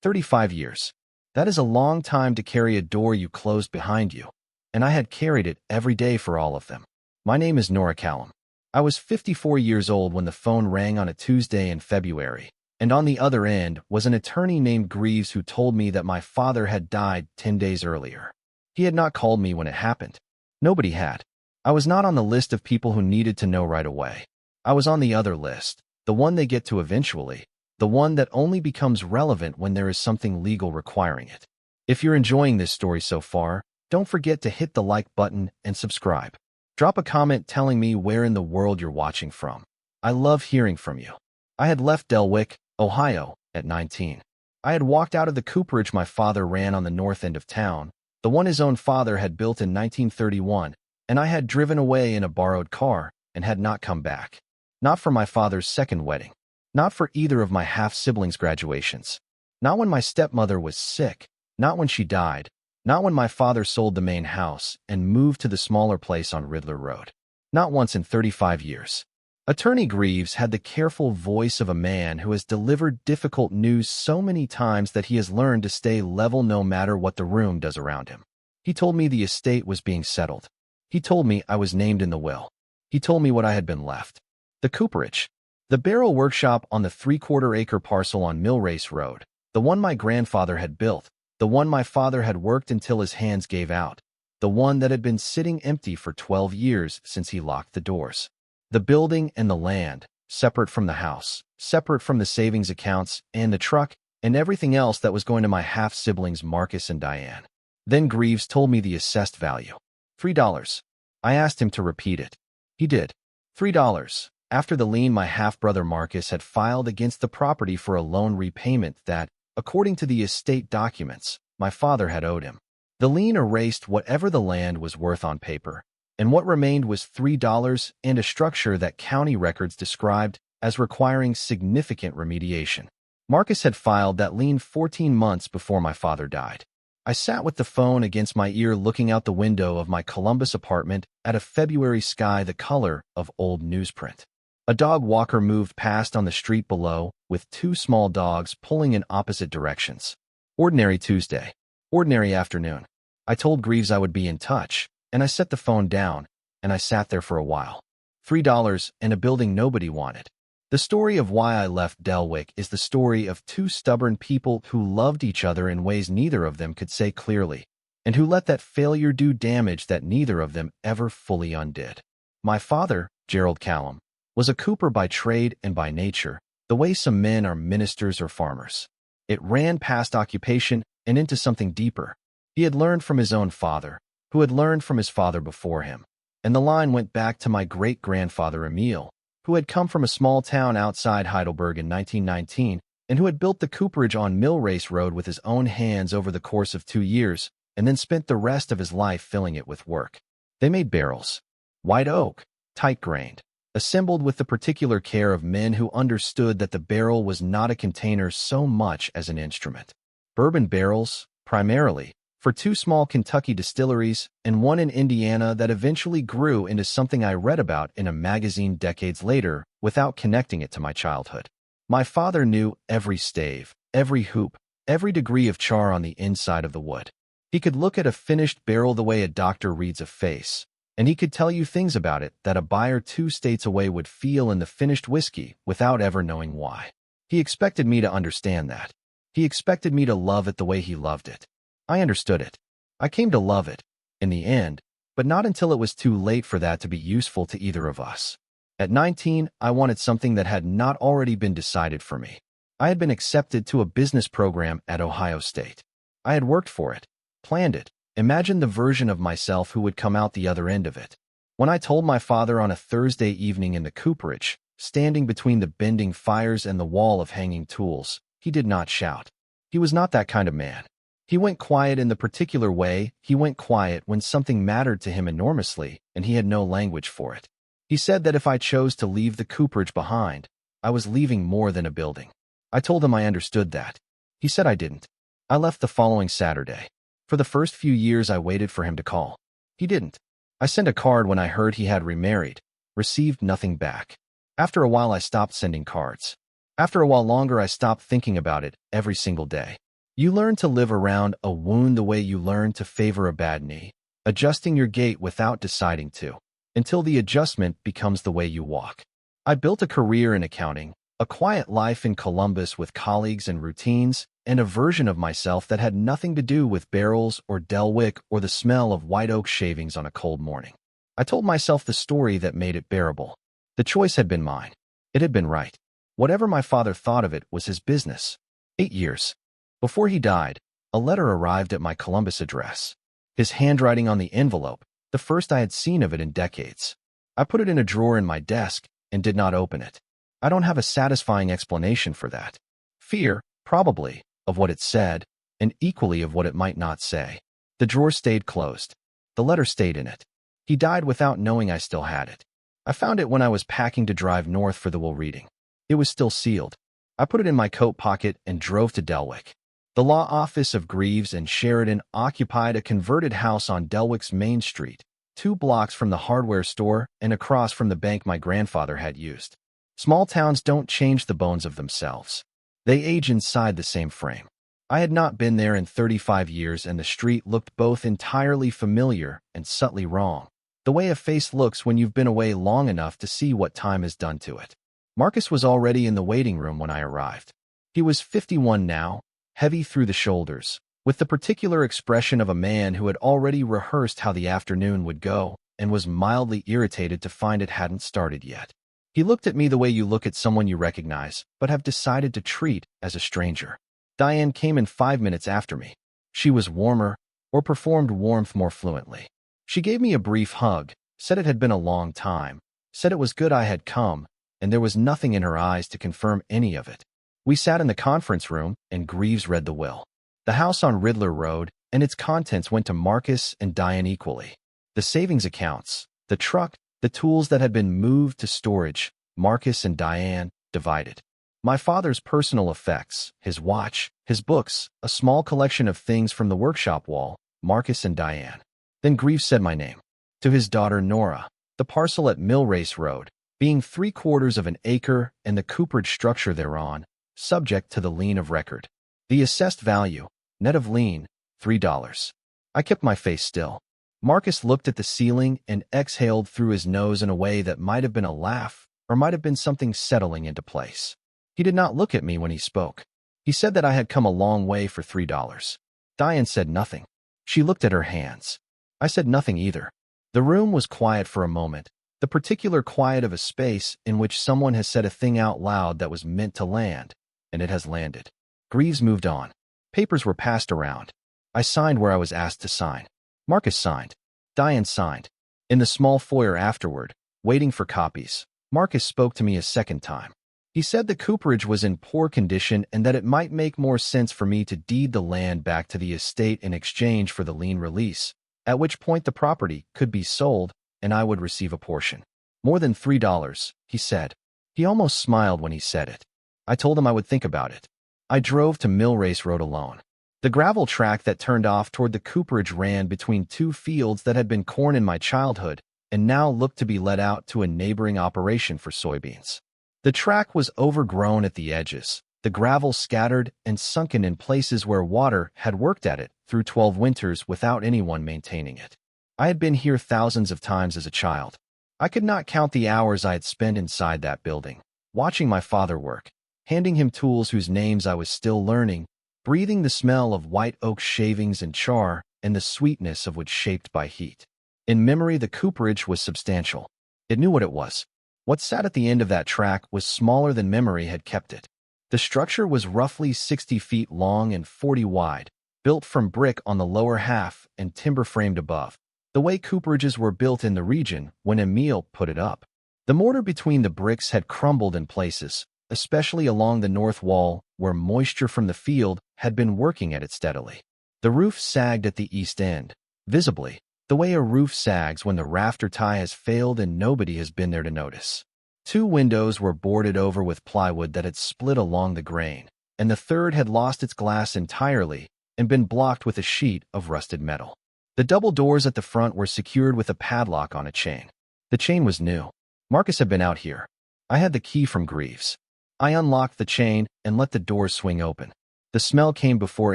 35 years. That is a long time to carry a door you closed behind you, and I had carried it every day for all of them. My name is Nora Callum. I was 54 years old when the phone rang on a Tuesday in February, and on the other end was an attorney named Greaves who told me that my father had died 10 days earlier. He had not called me when it happened. Nobody had. I was not on the list of people who needed to know right away. I was on the other list, the one they get to eventually, the one that only becomes relevant when there is something legal requiring it. If you're enjoying this story so far, don't forget to hit the like button and subscribe. Drop a comment telling me where in the world you're watching from. I love hearing from you. I had left Dellwick, Ohio, at 19. I had walked out of the Cooperage my father ran on the north end of town, the one his own father had built in 1931, and I had driven away in a borrowed car and had not come back. Not for my father's second wedding. Not for either of my half-siblings' graduations. Not when my stepmother was sick. Not when she died. Not when my father sold the main house and moved to the smaller place on Riddler Road. Not once in 35 years. Attorney Greaves had the careful voice of a man who has delivered difficult news so many times that he has learned to stay level no matter what the room does around him. He told me the estate was being settled. He told me I was named in the will. He told me what I had been left. The Cooperage. The barrel workshop on the 3/4-acre parcel on Millrace Road. The one my grandfather had built. The one my father had worked until his hands gave out. The one that had been sitting empty for 12 years since he locked the doors. The building and the land, separate from the house, separate from the savings accounts and the truck and everything else that was going to my half-siblings Marcus and Diane. Then Greaves told me the assessed value. $3. I asked him to repeat it. He did. $3. After the lien my half-brother Marcus had filed against the property for a loan repayment that, according to the estate documents, my father had owed him. The lien erased whatever the land was worth on paper, and what remained was $3 and a structure that county records described as requiring significant remediation. Marcus had filed that lien 14 months before my father died. I sat with the phone against my ear looking out the window of my Columbus apartment at a February sky the color of old newsprint. A dog walker moved past on the street below, with 2 small dogs pulling in opposite directions. Ordinary Tuesday. Ordinary afternoon. I told Greaves I would be in touch, and I set the phone down, and I sat there for a while. $3 and a building nobody wanted. The story of why I left Dellwick is the story of 2 stubborn people who loved each other in ways neither of them could say clearly, and who let that failure do damage that neither of them ever fully undid. My father, Gerald Callum, was a cooper by trade and by nature, the way some men are ministers or farmers. It ran past occupation and into something deeper. He had learned from his own father, who had learned from his father before him, and the line went back to my great-grandfather Emile, who had come from a small town outside Heidelberg in 1919 and who had built the Cooperage on Millrace Road with his own hands over the course of 2 years and then spent the rest of his life filling it with work. They made barrels. White oak, tight-grained, assembled with the particular care of men who understood that the barrel was not a container so much as an instrument. Bourbon barrels, primarily, for 2 small Kentucky distilleries and one in Indiana that eventually grew into something I read about in a magazine decades later without connecting it to my childhood. My father knew every stave, every hoop, every degree of char on the inside of the wood. He could look at a finished barrel the way a doctor reads a face, and he could tell you things about it that a buyer 2 states away would feel in the finished whiskey without ever knowing why. He expected me to understand that. He expected me to love it the way he loved it. I understood it. I came to love it, in the end, but not until it was too late for that to be useful to either of us. At 19, I wanted something that had not already been decided for me. I had been accepted to a business program at Ohio State. I had worked for it, planned it, imagined the version of myself who would come out the other end of it. When I told my father on a Thursday evening in the Cooperage, standing between the bending fires and the wall of hanging tools, he did not shout. He was not that kind of man. He went quiet in the particular way he went quiet when something mattered to him enormously and he had no language for it. He said that if I chose to leave the Cooperage behind, I was leaving more than a building. I told him I understood that. He said I didn't. I left the following Saturday. For the first few years I waited for him to call. He didn't. I sent a card when I heard he had remarried, received nothing back. After a while I stopped sending cards. After a while longer I stopped thinking about it every single day. You learn to live around a wound the way you learn to favor a bad knee, adjusting your gait without deciding to, until the adjustment becomes the way you walk. I built a career in accounting, a quiet life in Columbus with colleagues and routines, and a version of myself that had nothing to do with barrels or Dellwick or the smell of white oak shavings on a cold morning. I told myself the story that made it bearable. The choice had been mine. It had been right. Whatever my father thought of it was his business. 8 years. Before he died, a letter arrived at my Columbus address. His handwriting on the envelope, the first I had seen of it in decades. I put it in a drawer in my desk and did not open it. I don't have a satisfying explanation for that. Fear, probably, of what it said, and equally of what it might not say. The drawer stayed closed. The letter stayed in it. He died without knowing I still had it. I found it when I was packing to drive north for the will reading. It was still sealed. I put it in my coat pocket and drove to Dellwick. The law office of Greaves and Sheridan occupied a converted house on Dellwick's Main Street, 2 blocks from the hardware store and across from the bank my grandfather had used. Small towns don't change the bones of themselves. They age inside the same frame. I had not been there in 35 years, and the street looked both entirely familiar and subtly wrong, the way a face looks when you've been away long enough to see what time has done to it. Marcus was already in the waiting room when I arrived. He was 51 now, heavy through the shoulders, with the particular expression of a man who had already rehearsed how the afternoon would go and was mildly irritated to find it hadn't started yet. He looked at me the way you look at someone you recognize but have decided to treat as a stranger. Diane came in 5 minutes after me. She was warmer, or performed warmth more fluently. She gave me a brief hug, said it had been a long time, said it was good I had come, and there was nothing in her eyes to confirm any of it. We sat in the conference room, and Greaves read the will. The house on Riddler Road and its contents went to Marcus and Diane equally. The savings accounts, the truck, the tools that had been moved to storage, Marcus and Diane divided. My father's personal effects, his watch, his books, a small collection of things from the workshop wall, Marcus and Diane. Then Greaves said my name. To his daughter Nora, the parcel at Millrace Road, being 3/4 of an acre and the Cooperage structure thereon, subject to the lien of record. The assessed value, net of lien, $3. I kept my face still. Marcus looked at the ceiling and exhaled through his nose in a way that might have been a laugh or might have been something settling into place. He did not look at me when he spoke. He said that I had come a long way for $3. Diane said nothing. She looked at her hands. I said nothing either. The room was quiet for a moment, the particular quiet of a space in which someone has said a thing out loud that was meant to land, and it has landed. Greaves moved on. Papers were passed around. I signed where I was asked to sign. Marcus signed. Diane signed. In the small foyer afterward, waiting for copies, Marcus spoke to me a second time. He said the Cooperage was in poor condition and that it might make more sense for me to deed the land back to the estate in exchange for the lien release, at which point the property could be sold and I would receive a portion. More than $3, he said. He almost smiled when he said it. I told him I would think about it. I drove to Millrace Road alone. The gravel track that turned off toward the Cooperage ran between 2 fields that had been corn in my childhood and now looked to be let out to a neighboring operation for soybeans. The track was overgrown at the edges, the gravel scattered and sunken in places where water had worked at it through 12 winters without anyone maintaining it. I had been here thousands of times as a child. I could not count the hours I had spent inside that building, watching my father work, handing him tools whose names I was still learning, breathing the smell of white oak shavings and char and the sweetness of which shaped by heat. In memory, the Cooperage was substantial. It knew what it was. What sat at the end of that track was smaller than memory had kept it. The structure was roughly 60 feet long and 40 wide, built from brick on the lower half and timber framed above, the way Cooperages were built in the region when Emile put it up. The mortar between the bricks had crumbled in places, especially along the north wall where moisture from the field had been working at it steadily. The roof sagged at the east end, visibly, the way a roof sags when the rafter tie has failed and nobody has been there to notice. 2 windows were boarded over with plywood that had split along the grain, and the third had lost its glass entirely and been blocked with a sheet of rusted metal. The double doors at the front were secured with a padlock on a chain. The chain was new. Marcus had been out here. I had the key from Greaves. I unlocked the chain and let the doors swing open. The smell came before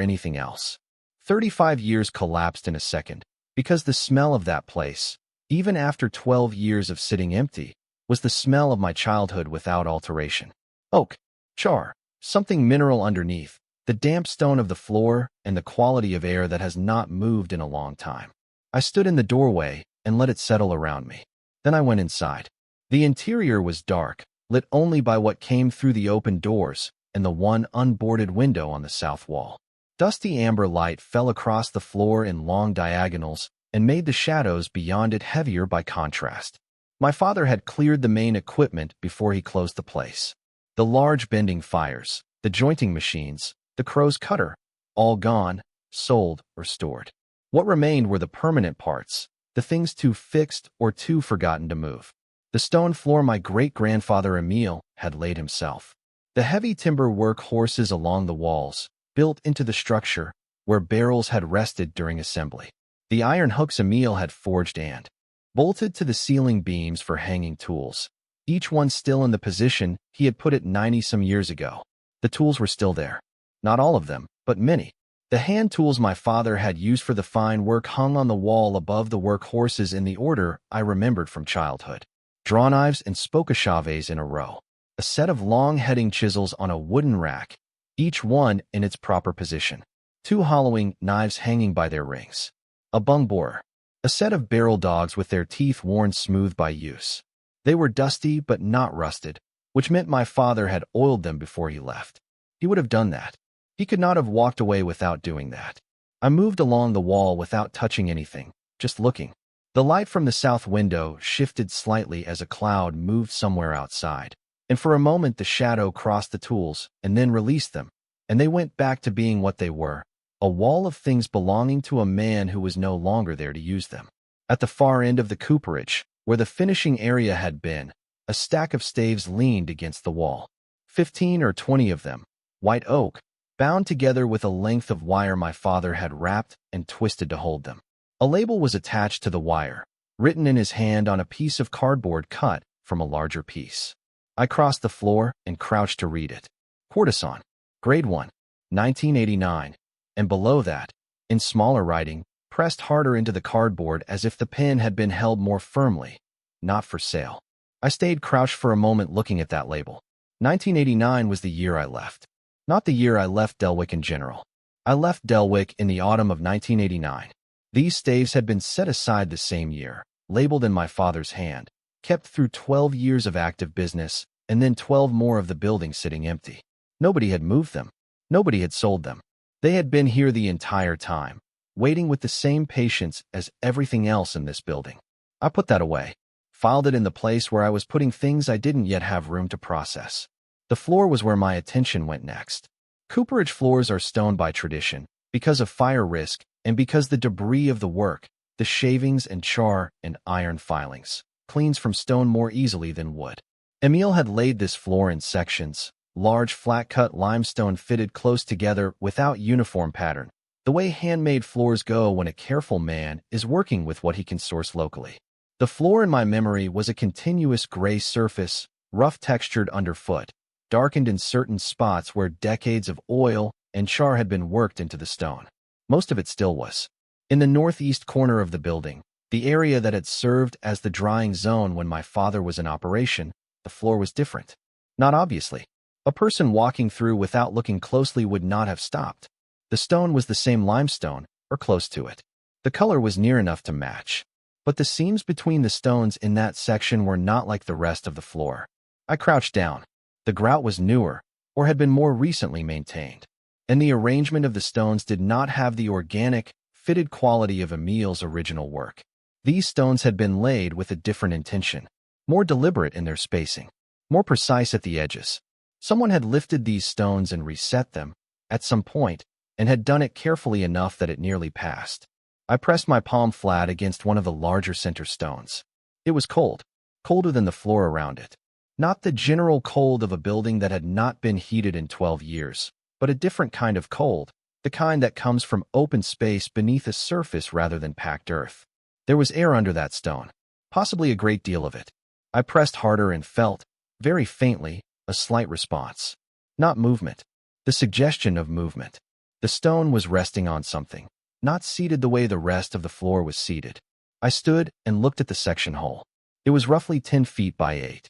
anything else. 35 years collapsed in a second, because the smell of that place, even after 12 years of sitting empty, was the smell of my childhood without alteration. Oak, char, something mineral underneath, the damp stone of the floor, and the quality of air that has not moved in a long time. I stood in the doorway and let it settle around me. Then I went inside. The interior was dark, lit only by what came through the open doors and the one unboarded window on the south wall. Dusty amber light fell across the floor in long diagonals and made the shadows beyond it heavier by contrast. My father had cleared the main equipment before he closed the place. The large bending fires, the jointing machines, the crow's cutter, all gone, sold, or stored. What remained were the permanent parts, the things too fixed or too forgotten to move. The stone floor my great-grandfather Emile had laid himself. The heavy timber work horses along the walls, built into the structure, where barrels had rested during assembly. The iron hooks Emile had forged and bolted to the ceiling beams for hanging tools, each one still in the position he had put it 90-some years ago. The tools were still there. Not all of them, but many. The hand tools my father had used for the fine work hung on the wall above the work horses in the order I remembered from childhood. Draw knives and spokeshaves in a row. A set of long heading chisels on a wooden rack, each one in its proper position. 2 hollowing knives hanging by their rings. A bung borer. A set of barrel dogs with their teeth worn smooth by use. They were dusty but not rusted, which meant my father had oiled them before he left. He would have done that. He could not have walked away without doing that. I moved along the wall without touching anything, just looking. The light from the south window shifted slightly as a cloud moved somewhere outside, and for a moment the shadow crossed the tools and then released them, and they went back to being what they were, a wall of things belonging to a man who was no longer there to use them. At the far end of the cooperage, where the finishing area had been, a stack of staves leaned against the wall. 15 or 20 of them, white oak, bound together with a length of wire my father had wrapped and twisted to hold them. A label was attached to the wire, written in his hand on a piece of cardboard cut from a larger piece. I crossed the floor and crouched to read it. Courtesan, Grade 1, 1989, and below that, in smaller writing, pressed harder into the cardboard as if the pen had been held more firmly, not for sale. I stayed crouched for a moment looking at that label. 1989 was the year I left. Not the year I left Dellwick in general. I left Dellwick in the autumn of 1989. These staves had been set aside the same year, labeled in my father's hand, kept through 12 years of active business, and then 12 more of the building sitting empty. Nobody had moved them. Nobody had sold them. They had been here the entire time, waiting with the same patience as everything else in this building. I put that away, filed it in the place where I was putting things I didn't yet have room to process. The floor was where my attention went next. Cooperage floors are stone by tradition, because of fire risk and because the debris of the work, the shavings and char and iron filings, cleans from stone more easily than wood. Emile had laid this floor in sections, large flat-cut limestone fitted close together without uniform pattern, the way handmade floors go when a careful man is working with what he can source locally. The floor in my memory was a continuous gray surface, rough-textured underfoot, darkened in certain spots where decades of oil and char had been worked into the stone. Most of it still was. In the northeast corner of the building, the area that had served as the drying zone when my father was in operation, the floor was different. Not obviously. A person walking through without looking closely would not have stopped. The stone was the same limestone, or close to it. The color was near enough to match. But the seams between the stones in that section were not like the rest of the floor. I crouched down. The grout was newer, or had been more recently maintained, and the arrangement of the stones did not have the organic, fitted quality of Emile's original work. These stones had been laid with a different intention, more deliberate in their spacing, more precise at the edges. Someone had lifted these stones and reset them, at some point, and had done it carefully enough that it nearly passed. I pressed my palm flat against one of the larger center stones. It was cold, colder than the floor around it. Not the general cold of a building that had not been heated in 12 years, but a different kind of cold, the kind that comes from open space beneath a surface rather than packed earth. There was air under that stone, possibly a great deal of it. I pressed harder and felt, very faintly, a slight response. Not movement. The suggestion of movement. The stone was resting on something, not seated the way the rest of the floor was seated. I stood and looked at the section hole. It was roughly 10 feet by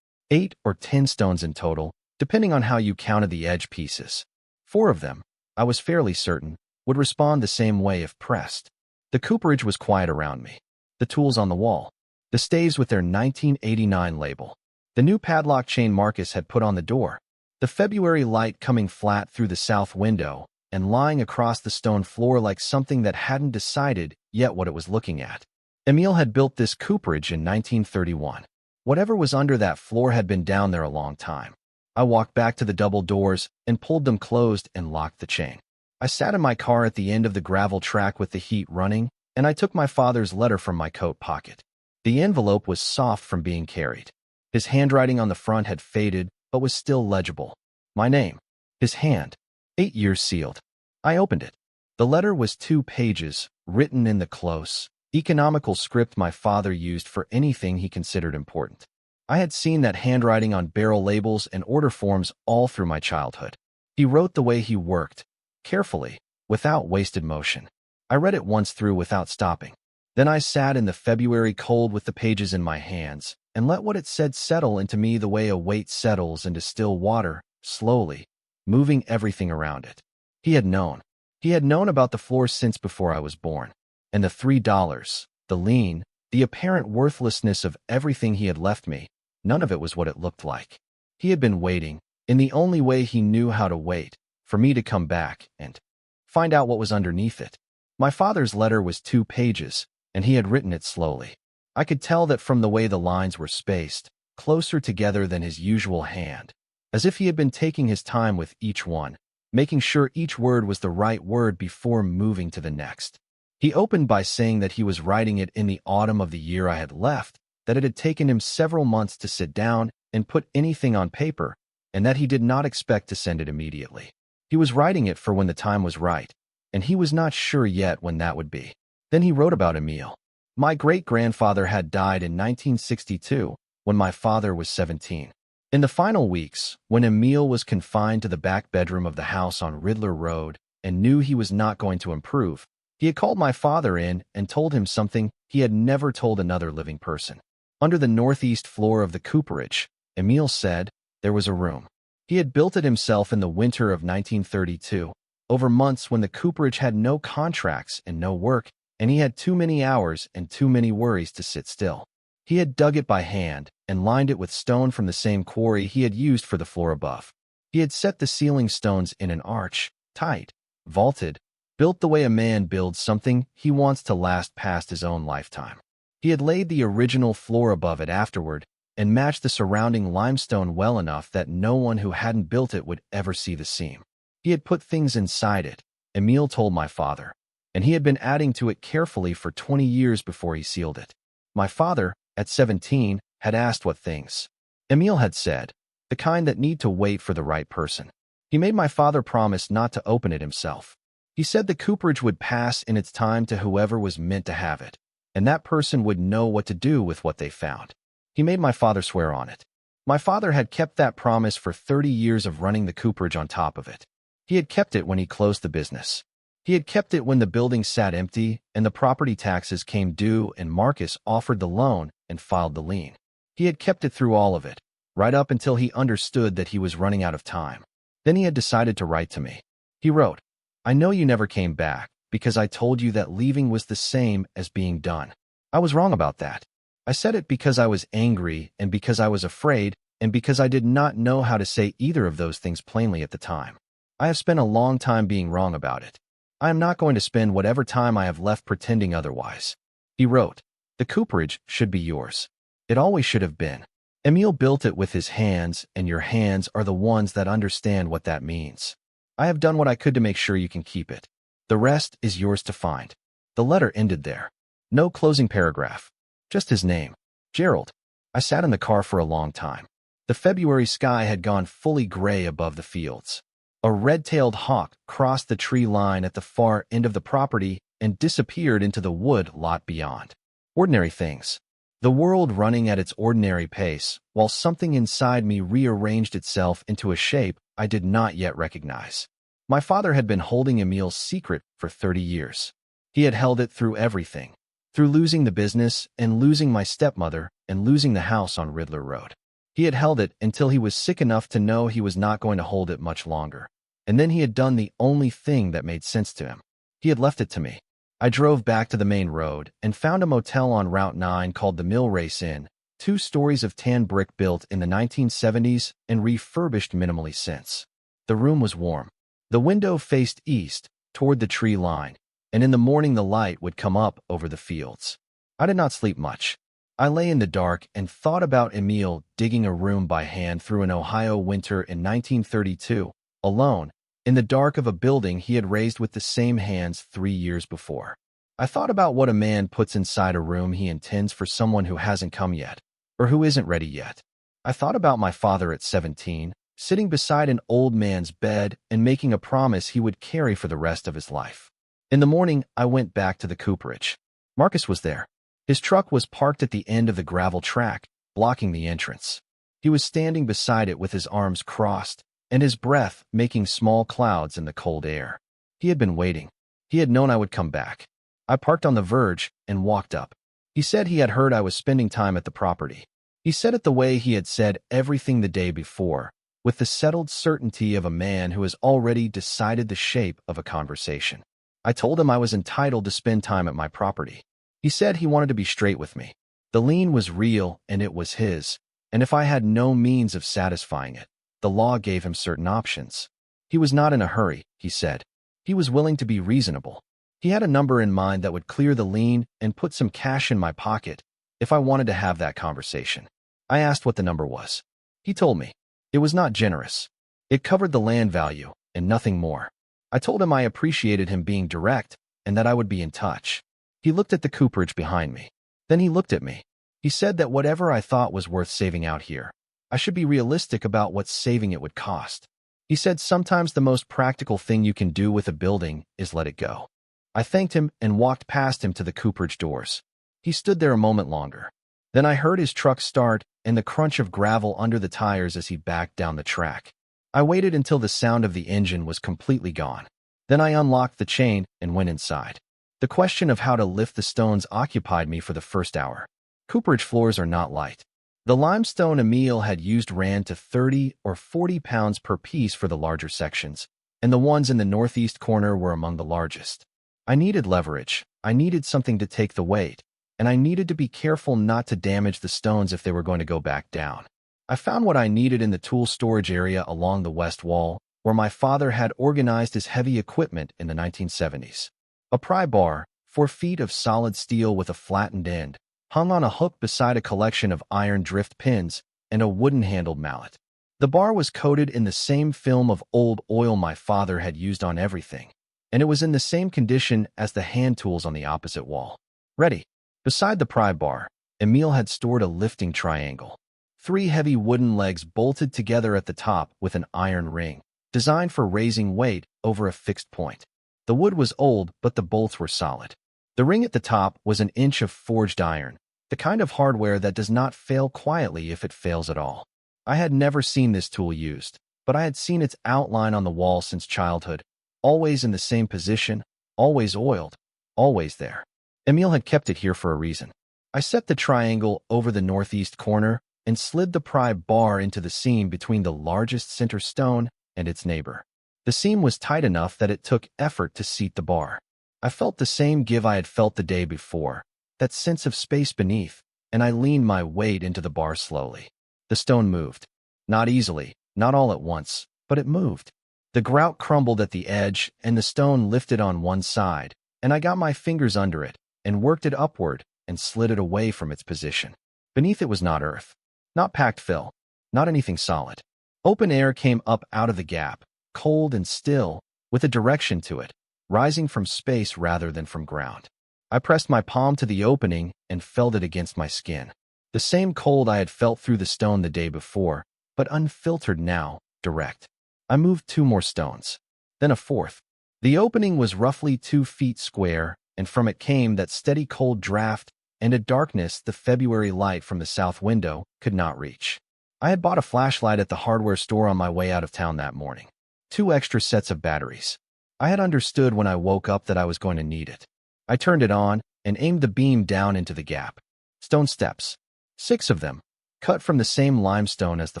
8 or 10 stones in total, depending on how you counted the edge pieces. 4 of them, I was fairly certain, would respond the same way if pressed. The cooperage was quiet around me. The tools on the wall. The staves with their 1989 label. The new padlock chain Marcus had put on the door. The February light coming flat through the south window and lying across the stone floor like something that hadn't decided yet what it was looking at. Emile had built this cooperage in 1931. Whatever was under that floor had been down there a long time. I walked back to the double doors and pulled them closed and locked the chain. I sat in my car at the end of the gravel track with the heat running, and I took my father's letter from my coat pocket. The envelope was soft from being carried. His handwriting on the front had faded, but was still legible. My name. His hand. 8 years sealed. I opened it. The letter was 2 pages, written in the close, economical script my father used for anything he considered important. I had seen that handwriting on barrel labels and order forms all through my childhood. He wrote the way he worked, carefully, without wasted motion. I read it once through without stopping. Then I sat in the February cold with the pages in my hands and let what it said settle into me the way a weight settles into still water, slowly, moving everything around it. He had known. He had known about the floor since before I was born. And the $3, the lien, the apparent worthlessness of everything he had left me, none of it was what it looked like. He had been waiting, in the only way he knew how to wait, for me to come back and find out what was underneath it. My father's letter was 2 pages, and he had written it slowly. I could tell that from the way the lines were spaced, closer together than his usual hand, as if he had been taking his time with each one, making sure each word was the right word before moving to the next. He opened by saying that he was writing it in the autumn of the year I had left, that it had taken him several months to sit down and put anything on paper, and that he did not expect to send it immediately. He was writing it for when the time was right, and he was not sure yet when that would be. Then he wrote about Emile. My great-grandfather had died in 1962, when my father was 17. In the final weeks, when Emile was confined to the back bedroom of the house on Riddler Road and knew he was not going to improve, he had called my father in and told him something he had never told another living person. Under the northeast floor of the cooperage, Emile said, there was a room. He had built it himself in the winter of 1932, over months when the cooperage had no contracts and no work, and he had too many hours and too many worries to sit still. He had dug it by hand and lined it with stone from the same quarry he had used for the floor above. He had set the ceiling stones in an arch, tight, vaulted, built the way a man builds something he wants to last past his own lifetime. He had laid the original floor above it afterward and matched the surrounding limestone well enough that no one who hadn't built it would ever see the seam. He had put things inside it, Emile told my father, and he had been adding to it carefully for 20 years before he sealed it. My father, at 17, had asked what things. Emile had said, the kind that need to wait for the right person. He made my father promise not to open it himself. He said the cooperage would pass in its time to whoever was meant to have it, and that person would know what to do with what they found. He made my father swear on it. My father had kept that promise for 30 years of running the cooperage on top of it. He had kept it when he closed the business. He had kept it when the building sat empty and the property taxes came due and Marcus offered the loan and filed the lien. He had kept it through all of it, right up until he understood that he was running out of time. Then he had decided to write to me. He wrote, I know you never came back because I told you that leaving was the same as being done. I was wrong about that. I said it because I was angry and because I was afraid and because I did not know how to say either of those things plainly at the time. I have spent a long time being wrong about it. I am not going to spend whatever time I have left pretending otherwise. He wrote, the cooperage should be yours. It always should have been. Emile built it with his hands, and your hands are the ones that understand what that means. I have done what I could to make sure you can keep it. The rest is yours to find. The letter ended there. No closing paragraph. Just his name. Gerald. I sat in the car for a long time. The February sky had gone fully gray above the fields. A red-tailed hawk crossed the tree line at the far end of the property and disappeared into the wood lot beyond. Ordinary things. The world running at its ordinary pace, while something inside me rearranged itself into a shape I did not yet recognize. My father had been holding Emil's secret for 30 years. He had held it through everything, through losing the business and losing my stepmother and losing the house on Riddler Road. He had held it until he was sick enough to know he was not going to hold it much longer. And then he had done the only thing that made sense to him. He had left it to me. I drove back to the main road and found a motel on Route 9 called the Mill Race Inn, 2 stories of tan brick built in the 1970s and refurbished minimally since. The room was warm. The window faced east, toward the tree line, and in the morning the light would come up over the fields. I did not sleep much. I lay in the dark and thought about Emil digging a room by hand through an Ohio winter in 1932, alone, in the dark of a building he had raised with the same hands 3 years before. I thought about what a man puts inside a room he intends for someone who hasn't come yet, or who isn't ready yet. I thought about my father at 17, sitting beside an old man's bed and making a promise he would carry for the rest of his life. In the morning, I went back to the Cooperage. Marcus was there. His truck was parked at the end of the gravel track, blocking the entrance. He was standing beside it with his arms crossed, and his breath making small clouds in the cold air. He had been waiting. He had known I would come back. I parked on the verge and walked up. He said he had heard I was spending time at the property. He said it the way he had said everything the day before, with the settled certainty of a man who has already decided the shape of a conversation. I told him I was entitled to spend time at my property. He said he wanted to be straight with me. The lien was real and it was his, and if I had no means of satisfying it, the law gave him certain options. He was not in a hurry, he said. He was willing to be reasonable. He had a number in mind that would clear the lien and put some cash in my pocket if I wanted to have that conversation. I asked what the number was. He told me. It was not generous. It covered the land value and nothing more. I told him I appreciated him being direct and that I would be in touch. He looked at the Cooperage behind me. Then he looked at me. He said that whatever I thought was worth saving out here, I should be realistic about what saving it would cost. He said sometimes the most practical thing you can do with a building is let it go. I thanked him and walked past him to the Cooperage doors. He stood there a moment longer. Then I heard his truck start and the crunch of gravel under the tires as he backed down the track. I waited until the sound of the engine was completely gone. Then I unlocked the chain and went inside. The question of how to lift the stones occupied me for the first hour. Cooperage floors are not light. The limestone Emil had used ran to 30 or 40 pounds per piece for the larger sections, and the ones in the northeast corner were among the largest. I needed leverage. I needed something to take the weight, and I needed to be careful not to damage the stones if they were going to go back down. I found what I needed in the tool storage area along the west wall, where my father had organized his heavy equipment in the 1970s. A pry bar, 4 feet of solid steel with a flattened end, hung on a hook beside a collection of iron drift pins and a wooden-handled mallet. The bar was coated in the same film of old oil my father had used on everything, and it was in the same condition as the hand tools on the opposite wall. Ready. Beside the pry bar, Emil had stored a lifting triangle. 3 heavy wooden legs bolted together at the top with an iron ring, designed for raising weight over a fixed point. The wood was old, but the bolts were solid. The ring at the top was an inch of forged iron, the kind of hardware that does not fail quietly if it fails at all. I had never seen this tool used, but I had seen its outline on the wall since childhood, always in the same position, always oiled, always there. Emil had kept it here for a reason. I set the triangle over the northeast corner and slid the pry bar into the seam between the largest center stone and its neighbor. The seam was tight enough that it took effort to seat the bar. I felt the same give I had felt the day before, that sense of space beneath, and I leaned my weight into the bar slowly. The stone moved. Not easily, not all at once, but it moved. The grout crumbled at the edge, and the stone lifted on one side, and I got my fingers under it and worked it upward and slid it away from its position. Beneath it was not earth, not packed fill, not anything solid. Open air came up out of the gap, cold and still, with a direction to it, rising from space rather than from ground. I pressed my palm to the opening and felt it against my skin. The same cold I had felt through the stone the day before, but unfiltered now, direct. I moved 2 more stones, then a 4th. The opening was roughly 2 feet square, and from it came that steady cold draft and a darkness the February light from the south window could not reach. I had bought a flashlight at the hardware store on my way out of town that morning. 2 extra sets of batteries. I had understood when I woke up that I was going to need it. I turned it on and aimed the beam down into the gap. Stone steps. 6 of them, cut from the same limestone as the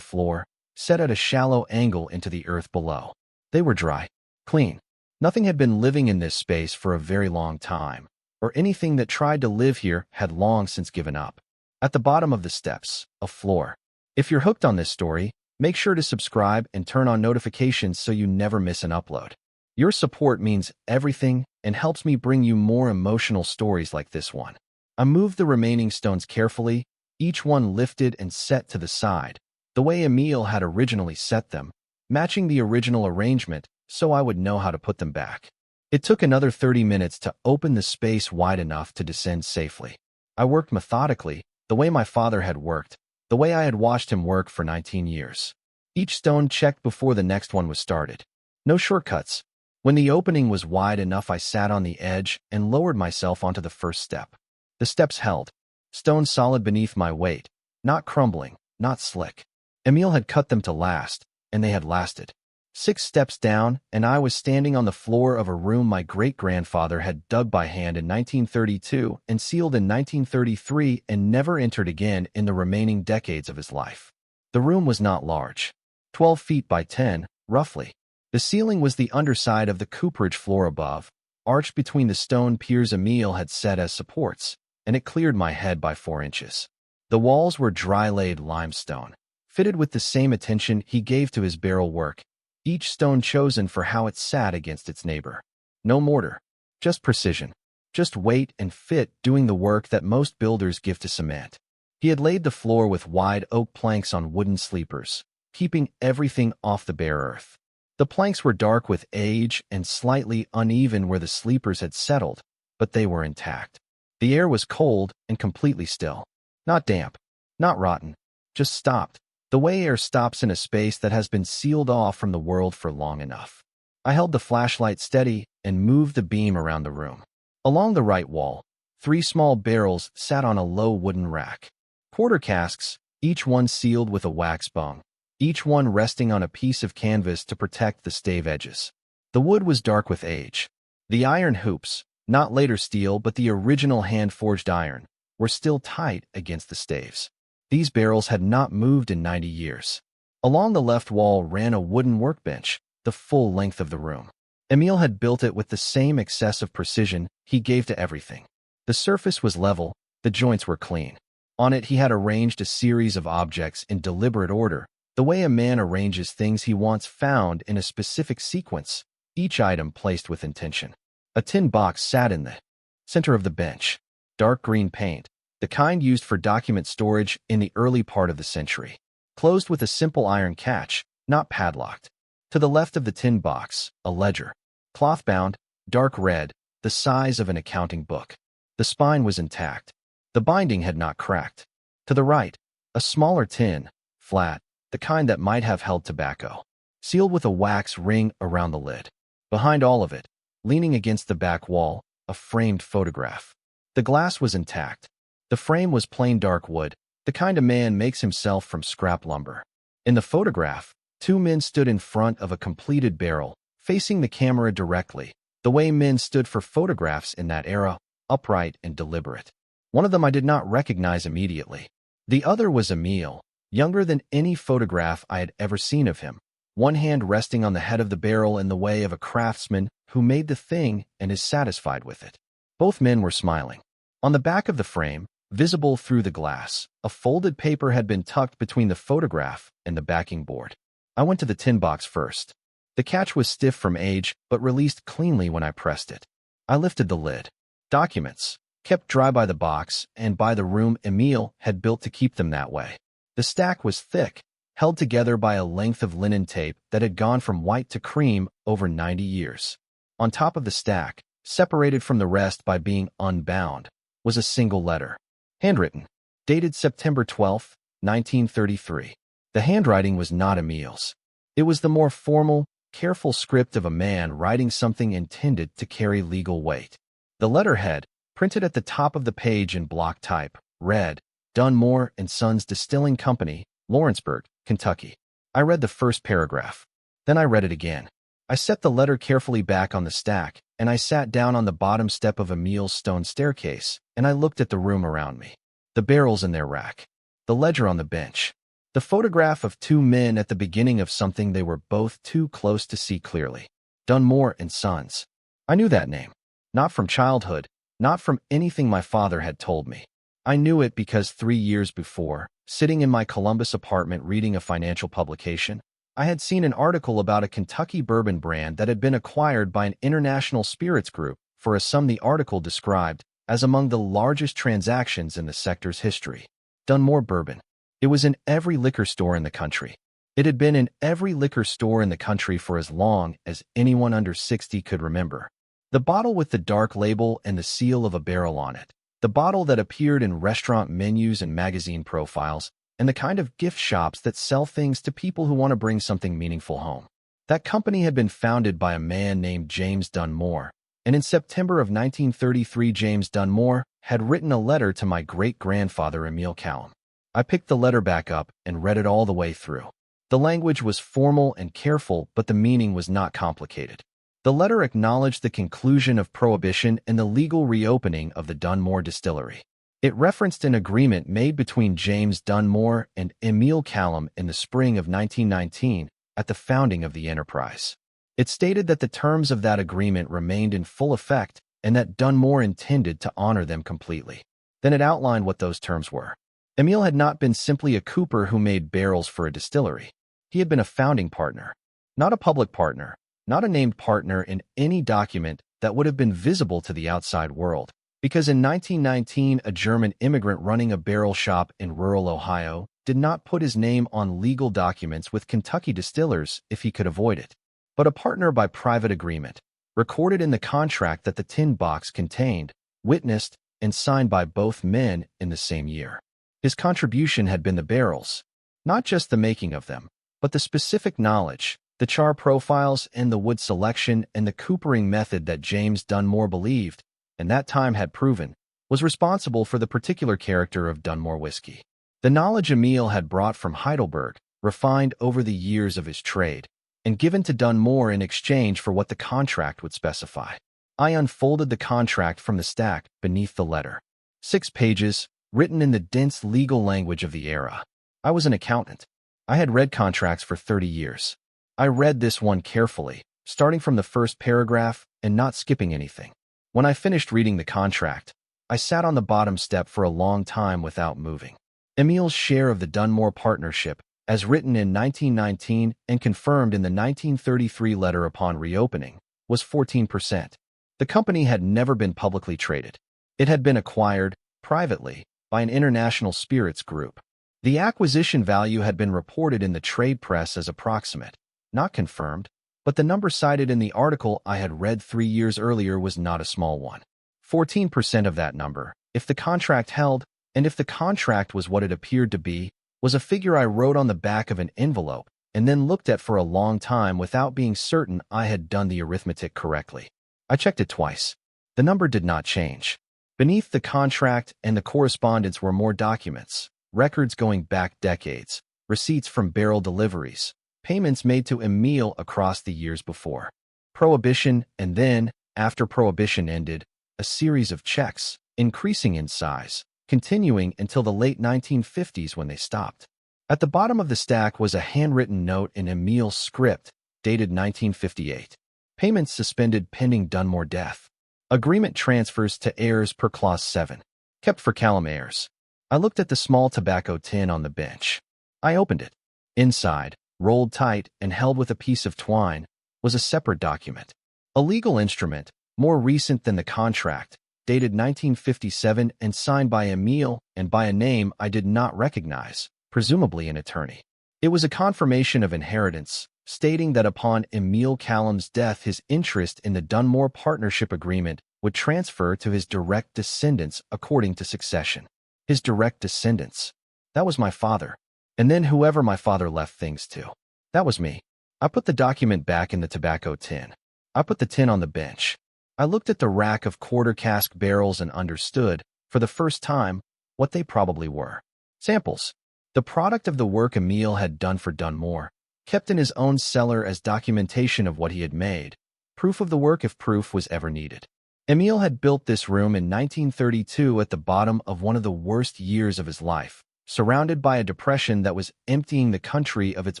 floor, set at a shallow angle into the earth below. They were dry, clean. Nothing had been living in this space for a very long time, or anything that tried to live here had long since given up. At the bottom of the steps, a floor. If you're hooked on this story, make sure to subscribe and turn on notifications so you never miss an upload. Your support means everything and helps me bring you more emotional stories like this one. I moved the remaining stones carefully, each one lifted and set to the side, the way Emile had originally set them, matching the original arrangement so I would know how to put them back. It took another 30 minutes to open the space wide enough to descend safely. I worked methodically, the way my father had worked, the way I had watched him work for 19 years. Each stone checked before the next one was started. No shortcuts. When the opening was wide enough, I sat on the edge and lowered myself onto the first step. The steps held, stone solid beneath my weight, not crumbling, not slick. Emile had cut them to last, and they had lasted. 6 steps down, and I was standing on the floor of a room my great-grandfather had dug by hand in 1932 and sealed in 1933 and never entered again in the remaining decades of his life. The room was not large, 12 feet by 10, roughly. The ceiling was the underside of the Cooperage floor above, arched between the stone piers Emile had set as supports, and it cleared my head by 4 inches. The walls were dry-laid limestone, fitted with the same attention he gave to his barrel work, each stone chosen for how it sat against its neighbor. No mortar, just precision, just weight and fit doing the work that most builders give to cement. He had laid the floor with wide oak planks on wooden sleepers, keeping everything off the bare earth. The planks were dark with age and slightly uneven where the sleepers had settled, but they were intact. The air was cold and completely still. Not damp, not rotten, just stopped, the way air stops in a space that has been sealed off from the world for long enough. I held the flashlight steady and moved the beam around the room. Along the right wall, 3 small barrels sat on a low wooden rack. Porter casks, each one sealed with a wax bung, each one resting on a piece of canvas to protect the stave edges. The wood was dark with age. The iron hoops, not later steel but the original hand-forged iron, were still tight against the staves. These barrels had not moved in 90 years. Along the left wall ran a wooden workbench, the full length of the room. Emile had built it with the same excessive precision he gave to everything. The surface was level, the joints were clean. On it he had arranged a series of objects in deliberate order, the way a man arranges things he wants found in a specific sequence, each item placed with intention. A tin box sat in the center of the bench, dark green paint, the kind used for document storage in the early part of the century, closed with a simple iron catch, not padlocked. To the left of the tin box, a ledger, cloth-bound, dark red, the size of an accounting book. The spine was intact. The binding had not cracked. To the right, a smaller tin, flat, the kind that might have held tobacco, sealed with a wax ring around the lid. Behind all of it, leaning against the back wall, a framed photograph. The glass was intact. The frame was plain dark wood, the kind a man makes himself from scrap lumber. In the photograph, 2 men stood in front of a completed barrel, facing the camera directly, the way men stood for photographs in that era, upright and deliberate. One of them I did not recognize immediately. The other was Emile, younger than any photograph I had ever seen of him, one hand resting on the head of the barrel in the way of a craftsman who made the thing and is satisfied with it. Both men were smiling. On the back of the frame, visible through the glass, a folded paper had been tucked between the photograph and the backing board. I went to the tin box first. The catch was stiff from age, but released cleanly when I pressed it. I lifted the lid. Documents, kept dry by the box and by the room Emile had built to keep them that way. The stack was thick, held together by a length of linen tape that had gone from white to cream over 90 years. On top of the stack, separated from the rest by being unbound, was a single letter. Handwritten, dated September 12, 1933. The handwriting was not Emile's. It was the more formal, careful script of a man writing something intended to carry legal weight. The letterhead, printed at the top of the page in block type, read, Dunmore and Sons Distilling Company, Lawrenceburg, Kentucky. I read the first paragraph. Then I read it again. I set the letter carefully back on the stack, and I sat down on the bottom step of Emil's stone staircase, and I looked at the room around me. The barrels in their rack. The ledger on the bench. The photograph of two men at the beginning of something they were both too close to see clearly. Dunmore and Sons. I knew that name. Not from childhood, not from anything my father had told me. I knew it because 3 years before, sitting in my Columbus apartment reading a financial publication, I had seen an article about a Kentucky bourbon brand that had been acquired by an international spirits group for a sum the article described as among the largest transactions in the sector's history. Dunmore bourbon. It was in every liquor store in the country. It had been in every liquor store in the country for as long as anyone under 60 could remember. The bottle with the dark label and the seal of a barrel on it. The bottle that appeared in restaurant menus and magazine profiles, and the kind of gift shops that sell things to people who want to bring something meaningful home. That company had been founded by a man named James Dunmore, and in September of 1933 James Dunmore had written a letter to my great-grandfather Emil Callum. I picked the letter back up and read it all the way through. The language was formal and careful, but the meaning was not complicated. The letter acknowledged the conclusion of Prohibition and the legal reopening of the Dunmore distillery. It referenced an agreement made between James Dunmore and Emil Callum in the spring of 1919 at the founding of the enterprise. It stated that the terms of that agreement remained in full effect and that Dunmore intended to honor them completely. Then it outlined what those terms were. Emil had not been simply a cooper who made barrels for a distillery. He had been a founding partner, not a public partner, not a named partner in any document that would have been visible to the outside world. Because in 1919, a German immigrant running a barrel shop in rural Ohio did not put his name on legal documents with Kentucky distillers if he could avoid it, but a partner by private agreement, recorded in the contract that the tin box contained, witnessed, and signed by both men in the same year. His contribution had been the barrels, not just the making of them, but the specific knowledge, the char profiles and the wood selection and the coopering method that James Dunmore believed, and that time had proven, was responsible for the particular character of Dunmore whiskey. The knowledge Emil had brought from Heidelberg, refined over the years of his trade, and given to Dunmore in exchange for what the contract would specify. I unfolded the contract from the stack beneath the letter. 6 pages, written in the dense legal language of the era. I was an accountant. I had read contracts for 30 years. I read this one carefully, starting from the first paragraph and not skipping anything. When I finished reading the contract, I sat on the bottom step for a long time without moving. Emil's share of the Dunmore partnership, as written in 1919 and confirmed in the 1933 letter upon reopening, was 14%. The company had never been publicly traded. It had been acquired, privately, by an international spirits group. The acquisition value had been reported in the trade press as approximate, not confirmed, but the number cited in the article I had read 3 years earlier was not a small one. 14% of that number, if the contract held, and if the contract was what it appeared to be, was a figure I wrote on the back of an envelope and then looked at for a long time without being certain I had done the arithmetic correctly. I checked it twice. The number did not change. Beneath the contract and the correspondence were more documents, records going back decades, receipts from barrel deliveries, payments made to Emil across the years before. Prohibition, and then, after Prohibition ended, a series of checks, increasing in size, continuing until the late 1950s when they stopped. At the bottom of the stack was a handwritten note in Emil's script, dated 1958. Payments suspended pending Dunmore death. Agreement transfers to heirs per Clause 7. Kept for Callum heirs. I looked at the small tobacco tin on the bench. I opened it. Inside, rolled tight and held with a piece of twine, was a separate document. A legal instrument, more recent than the contract, dated 1957 and signed by Emil and by a name I did not recognize, presumably an attorney. It was a confirmation of inheritance, stating that upon Emil Callum's death his interest in the Dunmore partnership agreement would transfer to his direct descendants according to succession. His direct descendants. That was my father. And then whoever my father left things to. That was me. I put the document back in the tobacco tin. I put the tin on the bench. I looked at the rack of quarter-cask barrels and understood, for the first time, what they probably were. Samples. The product of the work Emil had done for Dunmore, kept in his own cellar as documentation of what he had made, proof of the work if proof was ever needed. Emile had built this room in 1932 at the bottom of one of the worst years of his life, surrounded by a depression that was emptying the country of its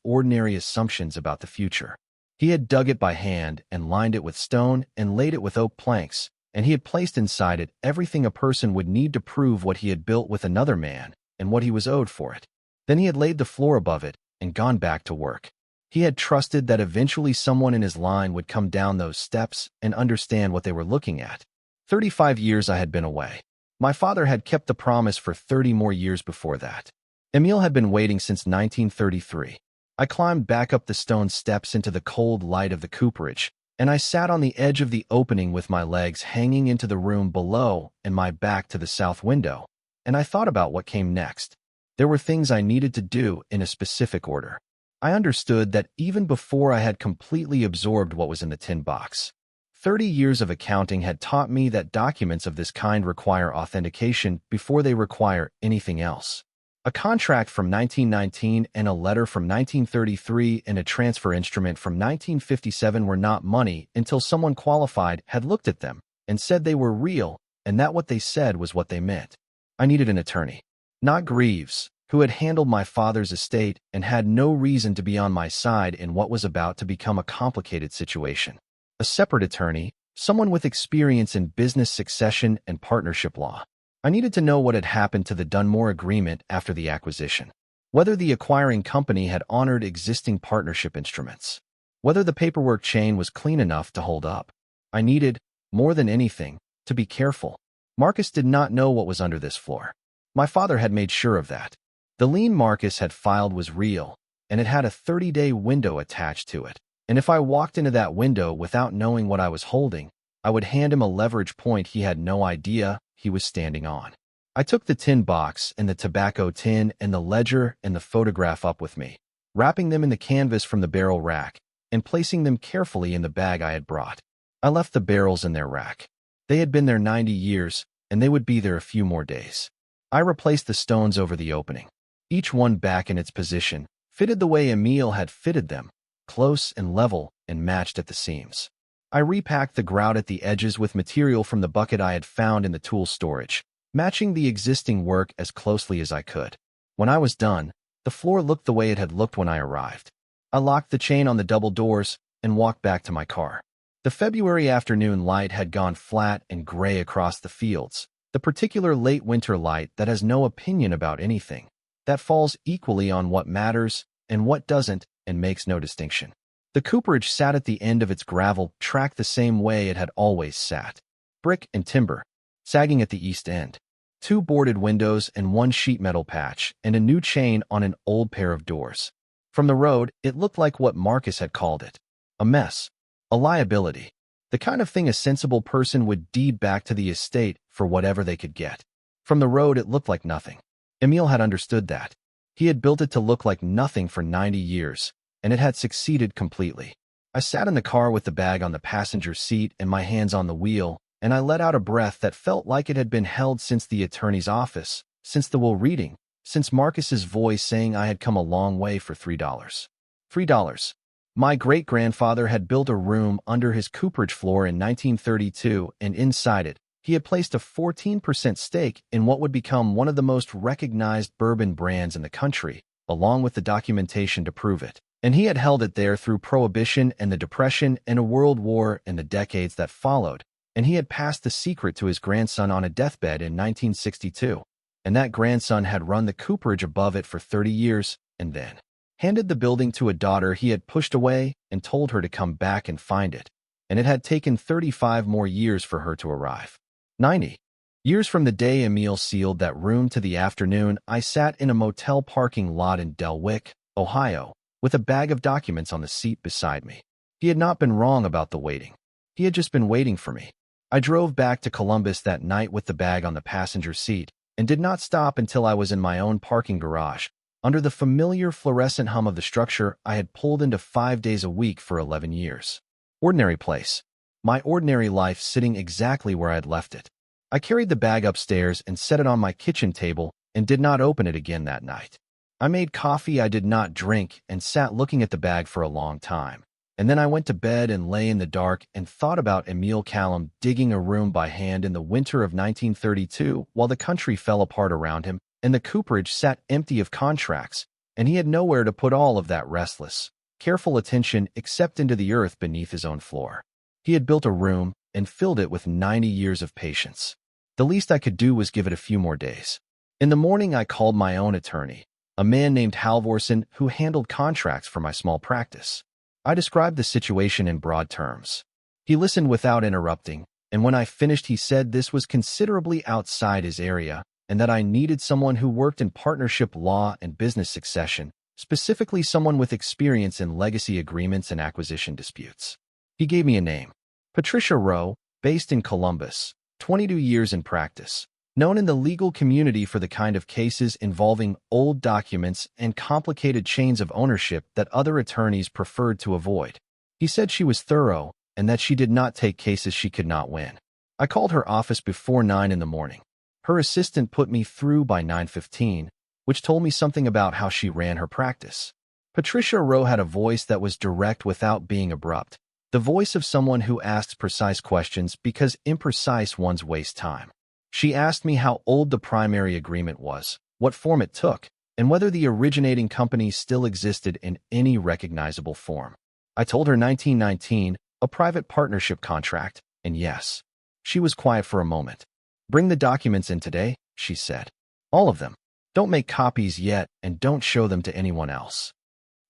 ordinary assumptions about the future. He had dug it by hand and lined it with stone and laid it with oak planks, and he had placed inside it everything a person would need to prove what he had built with another man and what he was owed for it. Then he had laid the floor above it and gone back to work. He had trusted that eventually someone in his line would come down those steps and understand what they were looking at. 35 years I had been away. My father had kept the promise for 30 more years before that. Emile had been waiting since 1933. I climbed back up the stone steps into the cold light of the Cooperage, and I sat on the edge of the opening with my legs hanging into the room below and my back to the south window, and I thought about what came next. There were things I needed to do in a specific order. I understood that even before I had completely absorbed what was in the tin box. 30 years of accounting had taught me that documents of this kind require authentication before they require anything else. A contract from 1919 and a letter from 1933 and a transfer instrument from 1957 were not money until someone qualified had looked at them and said they were real and that what they said was what they meant. I needed an attorney. Not Greaves, who had handled my father's estate and had no reason to be on my side in what was about to become a complicated situation. A separate attorney, someone with experience in business succession and partnership law. I needed to know what had happened to the Dunmore agreement after the acquisition, whether the acquiring company had honored existing partnership instruments, whether the paperwork chain was clean enough to hold up. I needed, more than anything, to be careful. Marcus did not know what was under this floor. My father had made sure of that. The lien Marcus had filed was real, and it had a 30-day window attached to it. And if I walked into that window without knowing what I was holding, I would hand him a leverage point he had no idea he was standing on. I took the tin box and the tobacco tin and the ledger and the photograph up with me, wrapping them in the canvas from the barrel rack and placing them carefully in the bag I had brought. I left the barrels in their rack. They had been there 90 years, and they would be there a few more days. I replaced the stones over the opening, each one back in its position, fitted the way Emile had fitted them, close and level and matched at the seams. I repacked the grout at the edges with material from the bucket I had found in the tool storage, matching the existing work as closely as I could. When I was done, the floor looked the way it had looked when I arrived. I locked the chain on the double doors and walked back to my car. The February afternoon light had gone flat and gray across the fields, the particular late winter light that has no opinion about anything, that falls equally on what matters and what doesn't and makes no distinction. The Cooperage sat at the end of its gravel track the same way it had always sat. Brick and timber, sagging at the east end. 2 boarded windows and 1 sheet metal patch, and a new chain on an old pair of doors. From the road, it looked like what Marcus had called it. A mess. A liability. The kind of thing a sensible person would deed back to the estate for whatever they could get. From the road, it looked like nothing. Emile had understood that. He had built it to look like nothing for 90 years, and it had succeeded completely. I sat in the car with the bag on the passenger seat and my hands on the wheel, and I let out a breath that felt like it had been held since the attorney's office, since the will reading, since Marcus's voice saying I had come a long way for $3. $3. My great-grandfather had built a room under his Cooperage floor in 1932, and inside it, he had placed a 14% stake in what would become one of the most recognized bourbon brands in the country, along with the documentation to prove it. And he had held it there through Prohibition and the Depression and a World War and the decades that followed, and he had passed the secret to his grandson on a deathbed in 1962. And that grandson had run the Cooperage above it for 30 years, and then handed the building to a daughter he had pushed away and told her to come back and find it. And it had taken 35 more years for her to arrive. 90 years from the day Emile sealed that room to the afternoon I sat in a motel parking lot in Dellwick, Ohio, with a bag of documents on the seat beside me. He had not been wrong about the waiting. He had just been waiting for me. I drove back to Columbus that night with the bag on the passenger seat and did not stop until I was in my own parking garage, under the familiar fluorescent hum of the structure I had pulled into 5 days a week for 11 years. Ordinary place. My ordinary life sitting exactly where I had left it. I carried the bag upstairs and set it on my kitchen table and did not open it again that night. I made coffee I did not drink and sat looking at the bag for a long time. And then I went to bed and lay in the dark and thought about Emil Callum digging a room by hand in the winter of 1932 while the country fell apart around him and the Cooperage sat empty of contracts, and he had nowhere to put all of that restless, careful attention except into the earth beneath his own floor. He had built a room and filled it with 90 years of patience. The least I could do was give it a few more days. In the morning, I called my own attorney, a man named Halvorsen who handled contracts for my small practice. I described the situation in broad terms. He listened without interrupting, and when I finished he said this was considerably outside his area and that I needed someone who worked in partnership law and business succession, specifically someone with experience in legacy agreements and acquisition disputes. He gave me a name. Patricia Rowe, based in Columbus, 22 years in practice, known in the legal community for the kind of cases involving old documents and complicated chains of ownership that other attorneys preferred to avoid. He said she was thorough and that she did not take cases she could not win. I called her office before 9 in the morning. Her assistant put me through by 9:15, which told me something about how she ran her practice. Patricia Rowe had a voice that was direct without being abrupt, the voice of someone who asks precise questions because imprecise ones waste time. She asked me how old the primary agreement was, what form it took, and whether the originating company still existed in any recognizable form. I told her 1919, a private partnership contract, and yes. She was quiet for a moment. "Bring the documents in today," she said. "All of them. Don't make copies yet, and don't show them to anyone else."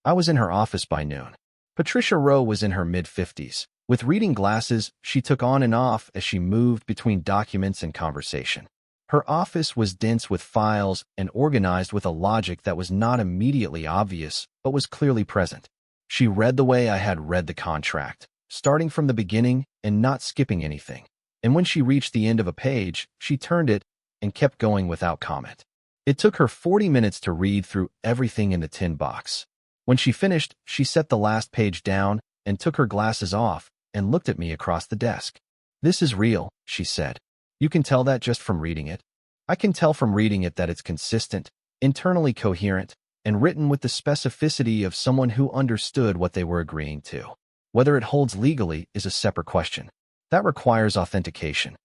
I was in her office by noon. Patricia Rowe was in her mid-50s. With reading glasses, she took on and off as she moved between documents and conversation. Her office was dense with files and organized with a logic that was not immediately obvious, but was clearly present. She read the way I had read the contract, starting from the beginning and not skipping anything. And when she reached the end of a page, she turned it and kept going without comment. It took her 40 minutes to read through everything in the tin box. When she finished, she set the last page down and took her glasses off and looked at me across the desk. "This is real," she said. "You can tell that just from reading it." I can tell from reading it that it's consistent, internally coherent, and written with the specificity of someone who understood what they were agreeing to. Whether it holds legally is a separate question. That requires authentication.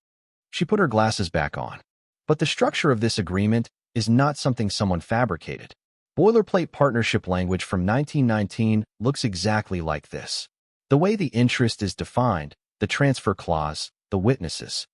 She put her glasses back on. But the structure of this agreement is not something someone fabricated. Boilerplate partnership language from 1919 looks exactly like this. The way the interest is defined, the transfer clause, the witnesses.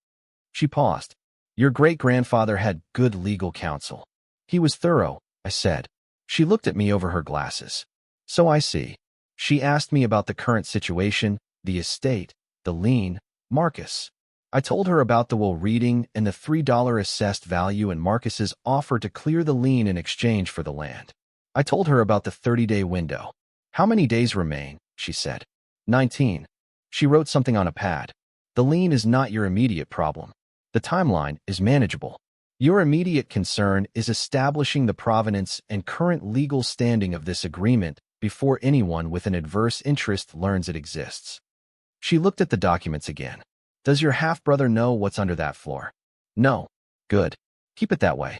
She paused. "Your great-grandfather had good legal counsel. He was thorough," I said. She looked at me over her glasses. "So I see." She asked me about the current situation, the estate, the lien, Marcus. I told her about the will reading and the $3 assessed value and Marcus's offer to clear the lien in exchange for the land. I told her about the 30-day window. "How many days remain?" she said. 19. She wrote something on a pad. "The lien is not your immediate problem. The timeline is manageable. Your immediate concern is establishing the provenance and current legal standing of this agreement before anyone with an adverse interest learns it exists." She looked at the documents again. "Does your half-brother know what's under that floor?" "No." "Good. Keep it that way."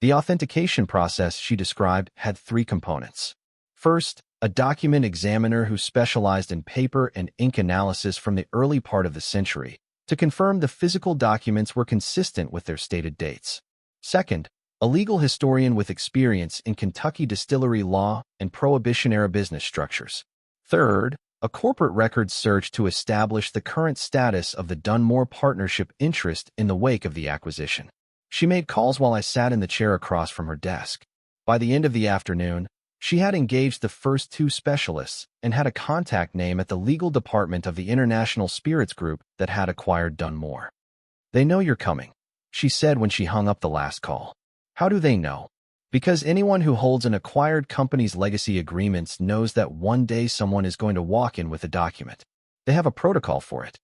The authentication process she described had 3 components. First, a document examiner who specialized in paper and ink analysis from the early part of the century to confirm the physical documents were consistent with their stated dates. Second, a legal historian with experience in Kentucky distillery law and Prohibition-era business structures. Third, a corporate records search to establish the current status of the Dunmore partnership interest in the wake of the acquisition. She made calls while I sat in the chair across from her desk. By the end of the afternoon, she had engaged the first 2 specialists and had a contact name at the legal department of the International Spirits Group that had acquired Dunmore. "They know you're coming," she said when she hung up the last call. "How do they know?" "Because anyone who holds an acquired company's legacy agreements knows that one day someone is going to walk in with a document. They have a protocol for it."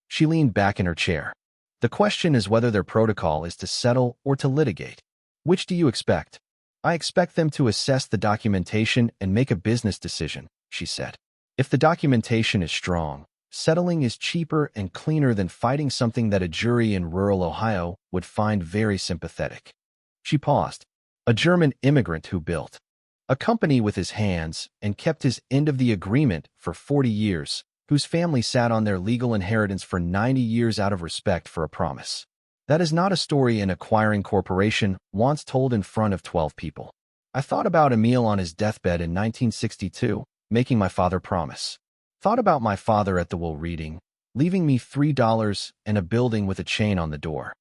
She leaned back in her chair. "The question is whether their protocol is to settle or to litigate. Which do you expect?" "I expect them to assess the documentation and make a business decision," she said. "If the documentation is strong, settling is cheaper and cleaner than fighting something that a jury in rural Ohio would find very sympathetic." She paused. "A German immigrant who built a company with his hands and kept his end of the agreement for 40 years, whose family sat on their legal inheritance for 90 years out of respect for a promise. That is not a story an acquiring corporation once told in front of 12 people. I thought about Emil on his deathbed in 1962, making my father promise. Thought about my father at the will reading, leaving me $3 and a building with a chain on the door.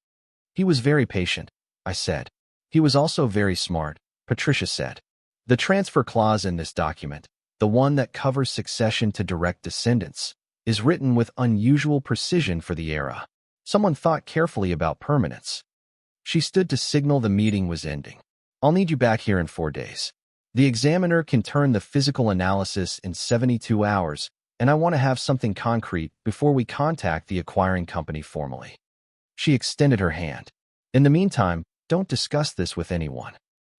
He was very patient, I said. He was also very smart, Patricia said. The transfer clause in this document, the one that covers succession to direct descendants, is written with unusual precision for the era. Someone thought carefully about permanence. She stood to signal the meeting was ending. I'll need you back here in 4 days. The examiner can turn the physical analysis in 72 hours, and I want to have something concrete before we contact the acquiring company formally. She extended her hand. In the meantime, don't discuss this with anyone.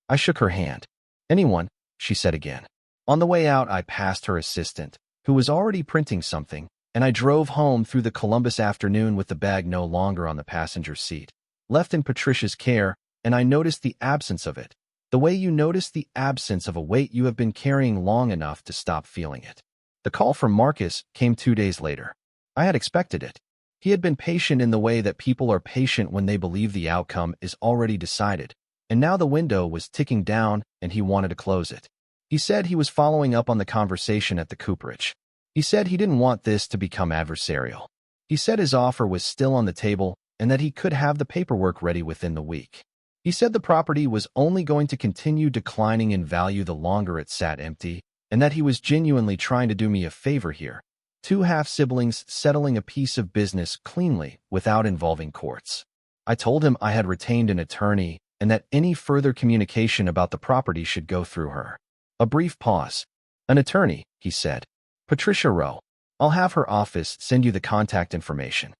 I shook her hand. Anyone, she said again. On the way out, I passed her assistant, who was already printing something, and I drove home through the Columbus afternoon with the bag no longer on the passenger seat, left in Patricia's care, and I noticed the absence of it, the way you notice the absence of a weight you have been carrying long enough to stop feeling it. The call from Marcus came 2 days later. I had expected it. He had been patient in the way that people are patient when they believe the outcome is already decided, and now the window was ticking down and he wanted to close it. He said he was following up on the conversation at the Cooperage. He said he didn't want this to become adversarial. He said his offer was still on the table and that he could have the paperwork ready within the week. He said the property was only going to continue declining in value the longer it sat empty, and that he was genuinely trying to do me a favor here. 2 half-siblings settling a piece of business cleanly without involving courts. I told him I had retained an attorney and that any further communication about the property should go through her. A brief pause. An attorney, he said. Patricia Rowe. I'll have her office send you the contact information.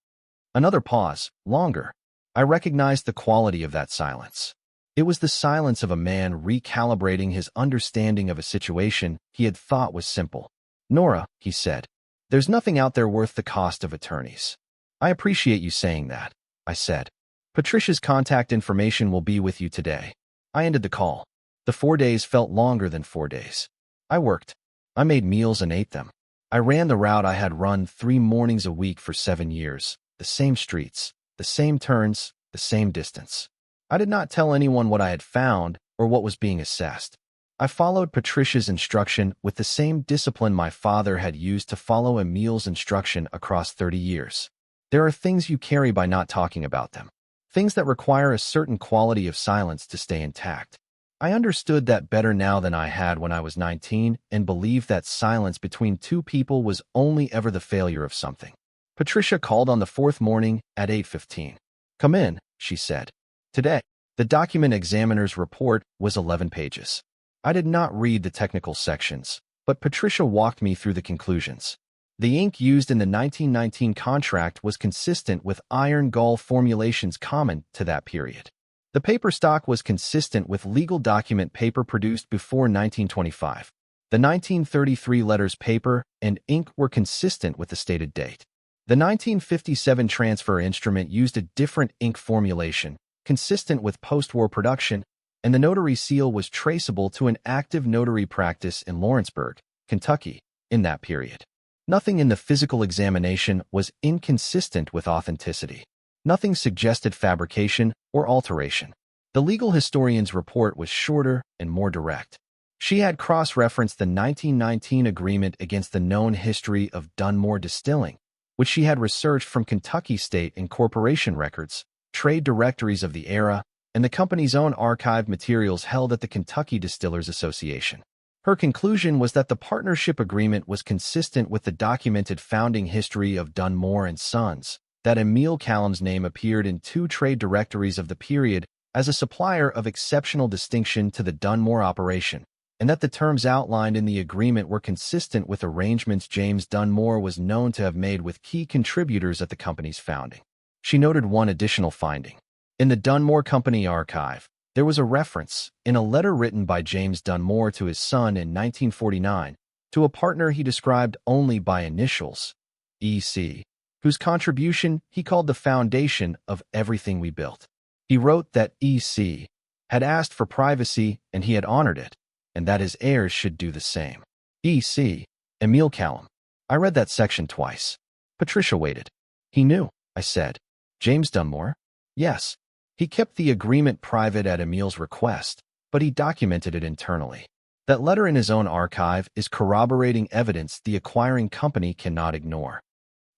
Another pause, longer. I recognized the quality of that silence. It was the silence of a man recalibrating his understanding of a situation he had thought was simple. Nora, he said, there's nothing out there worth the cost of attorneys. I appreciate you saying that, I said. Patricia's contact information will be with you today. I ended the call. The 4 days felt longer than 4 days. I worked. I made meals and ate them. I ran the route I had run 3 mornings a week for 7 years, the same streets, the same turns, the same distance. I did not tell anyone what I had found or what was being assessed. I followed Patricia's instruction with the same discipline my father had used to follow Emil's instruction across 30 years. There are things you carry by not talking about them, things that require a certain quality of silence to stay intact. I understood that better now than I had when I was 19 and believed that silence between 2 people was only ever the failure of something. Patricia called on the 4th morning at 8:15. Come in, she said. Today, the document examiner's report was 11 pages. I did not read the technical sections, but Patricia walked me through the conclusions. The ink used in the 1919 contract was consistent with iron gall formulations common to that period. The paper stock was consistent with legal document paper produced before 1925. The 1933 letters paper and ink were consistent with the stated date. The 1957 transfer instrument used a different ink formulation, consistent with post-war production, and the notary seal was traceable to an active notary practice in Lawrenceburg, Kentucky, in that period. Nothing in the physical examination was inconsistent with authenticity. Nothing suggested fabrication or alteration. The legal historian's report was shorter and more direct. She had cross-referenced the 1919 agreement against the known history of Dunmore distilling, which she had researched from Kentucky state and corporation records, trade directories of the era, and the company's own archived materials held at the Kentucky Distillers Association. Her conclusion was that the partnership agreement was consistent with the documented founding history of Dunmore and Sons, that Emil Callum's name appeared in 2 trade directories of the period as a supplier of exceptional distinction to the Dunmore operation, and that the terms outlined in the agreement were consistent with arrangements James Dunmore was known to have made with key contributors at the company's founding. She noted one additional finding. In the Dunmore Company archive, there was a reference, in a letter written by James Dunmore to his son in 1949, to a partner he described only by initials, E.C., whose contribution he called the foundation of everything we built. He wrote that E.C. had asked for privacy and he had honored it. and that his heirs should do the same. E.C. Emile Callum. I read that section twice. Patricia waited. He knew, I said. James Dunmore? Yes. He kept the agreement private at Emile's request, but he documented it internally. That letter in his own archive is corroborating evidence the acquiring company cannot ignore.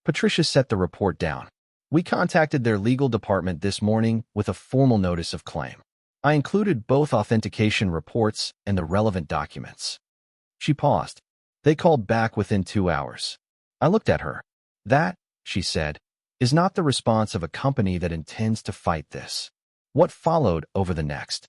Patricia set the report down. We contacted their legal department this morning with a formal notice of claim. I included both authentication reports and the relevant documents. She paused. They called back within 2 hours. I looked at her. That, she said, is not the response of a company that intends to fight this. What followed over the next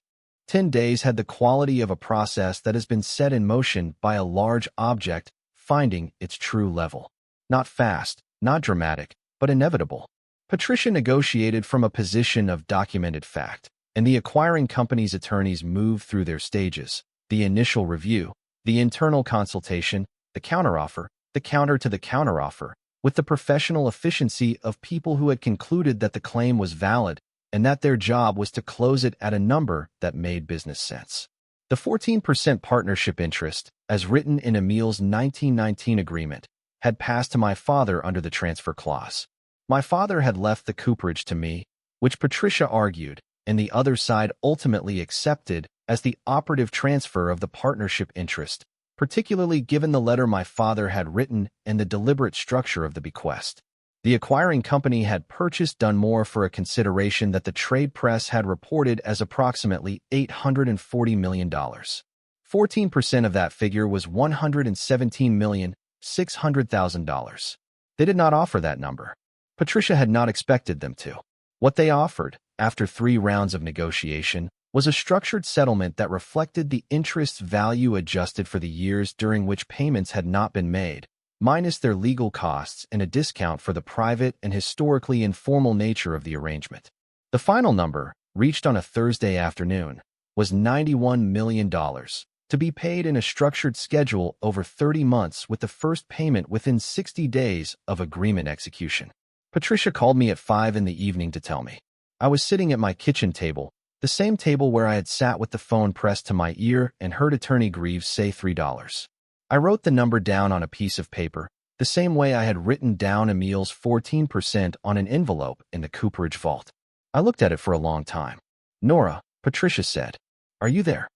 10 days had the quality of a process that has been set in motion by a large object finding its true level. Not fast, not dramatic, but inevitable. Patricia negotiated from a position of documented fact, and the acquiring company's attorneys moved through their stages: the initial review, the internal consultation, the counteroffer, the counter to the counteroffer, with the professional efficiency of people who had concluded that the claim was valid and that their job was to close it at a number that made business sense. The 14% partnership interest, as written in Emile's 1919 agreement, had passed to my father under the transfer clause. My father had left the Cooperage to me, which Patricia argued, and the other side ultimately accepted as the operative transfer of the partnership interest, particularly given the letter my father had written and the deliberate structure of the bequest. The acquiring company had purchased Dunmore for a consideration that the trade press had reported as approximately $840 million. 14% of that figure was $117,600,000. They did not offer that number. Patricia had not expected them to. What they offered, after 3 rounds of negotiation, was a structured settlement that reflected the interest's value adjusted for the years during which payments had not been made, minus their legal costs and a discount for the private and historically informal nature of the arrangement. The final number, reached on a Thursday afternoon, was $91 million, to be paid in a structured schedule over 30 months with the first payment within 60 days of agreement execution. Patricia called me at 5 in the evening to tell me. I was sitting at my kitchen table, the same table where I had sat with the phone pressed to my ear and heard attorney Greaves say $3. I wrote the number down on a piece of paper, the same way I had written down Emile's 14% on an envelope in the Cooperage vault. I looked at it for a long time. Nora, Patricia said, "Are you there?"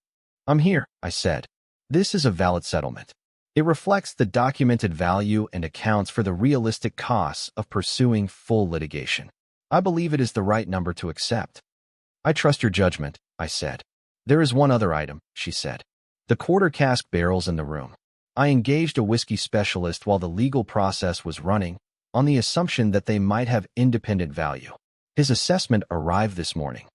"I'm here," I said. "This is a valid settlement. It reflects the documented value and accounts for the realistic costs of pursuing full litigation. I believe it is the right number to accept." "I trust your judgment," I said. "There is one other item," she said. "The quarter-cask barrels in the room. I engaged a whiskey specialist while the legal process was running, on the assumption that they might have independent value. His assessment arrived this morning.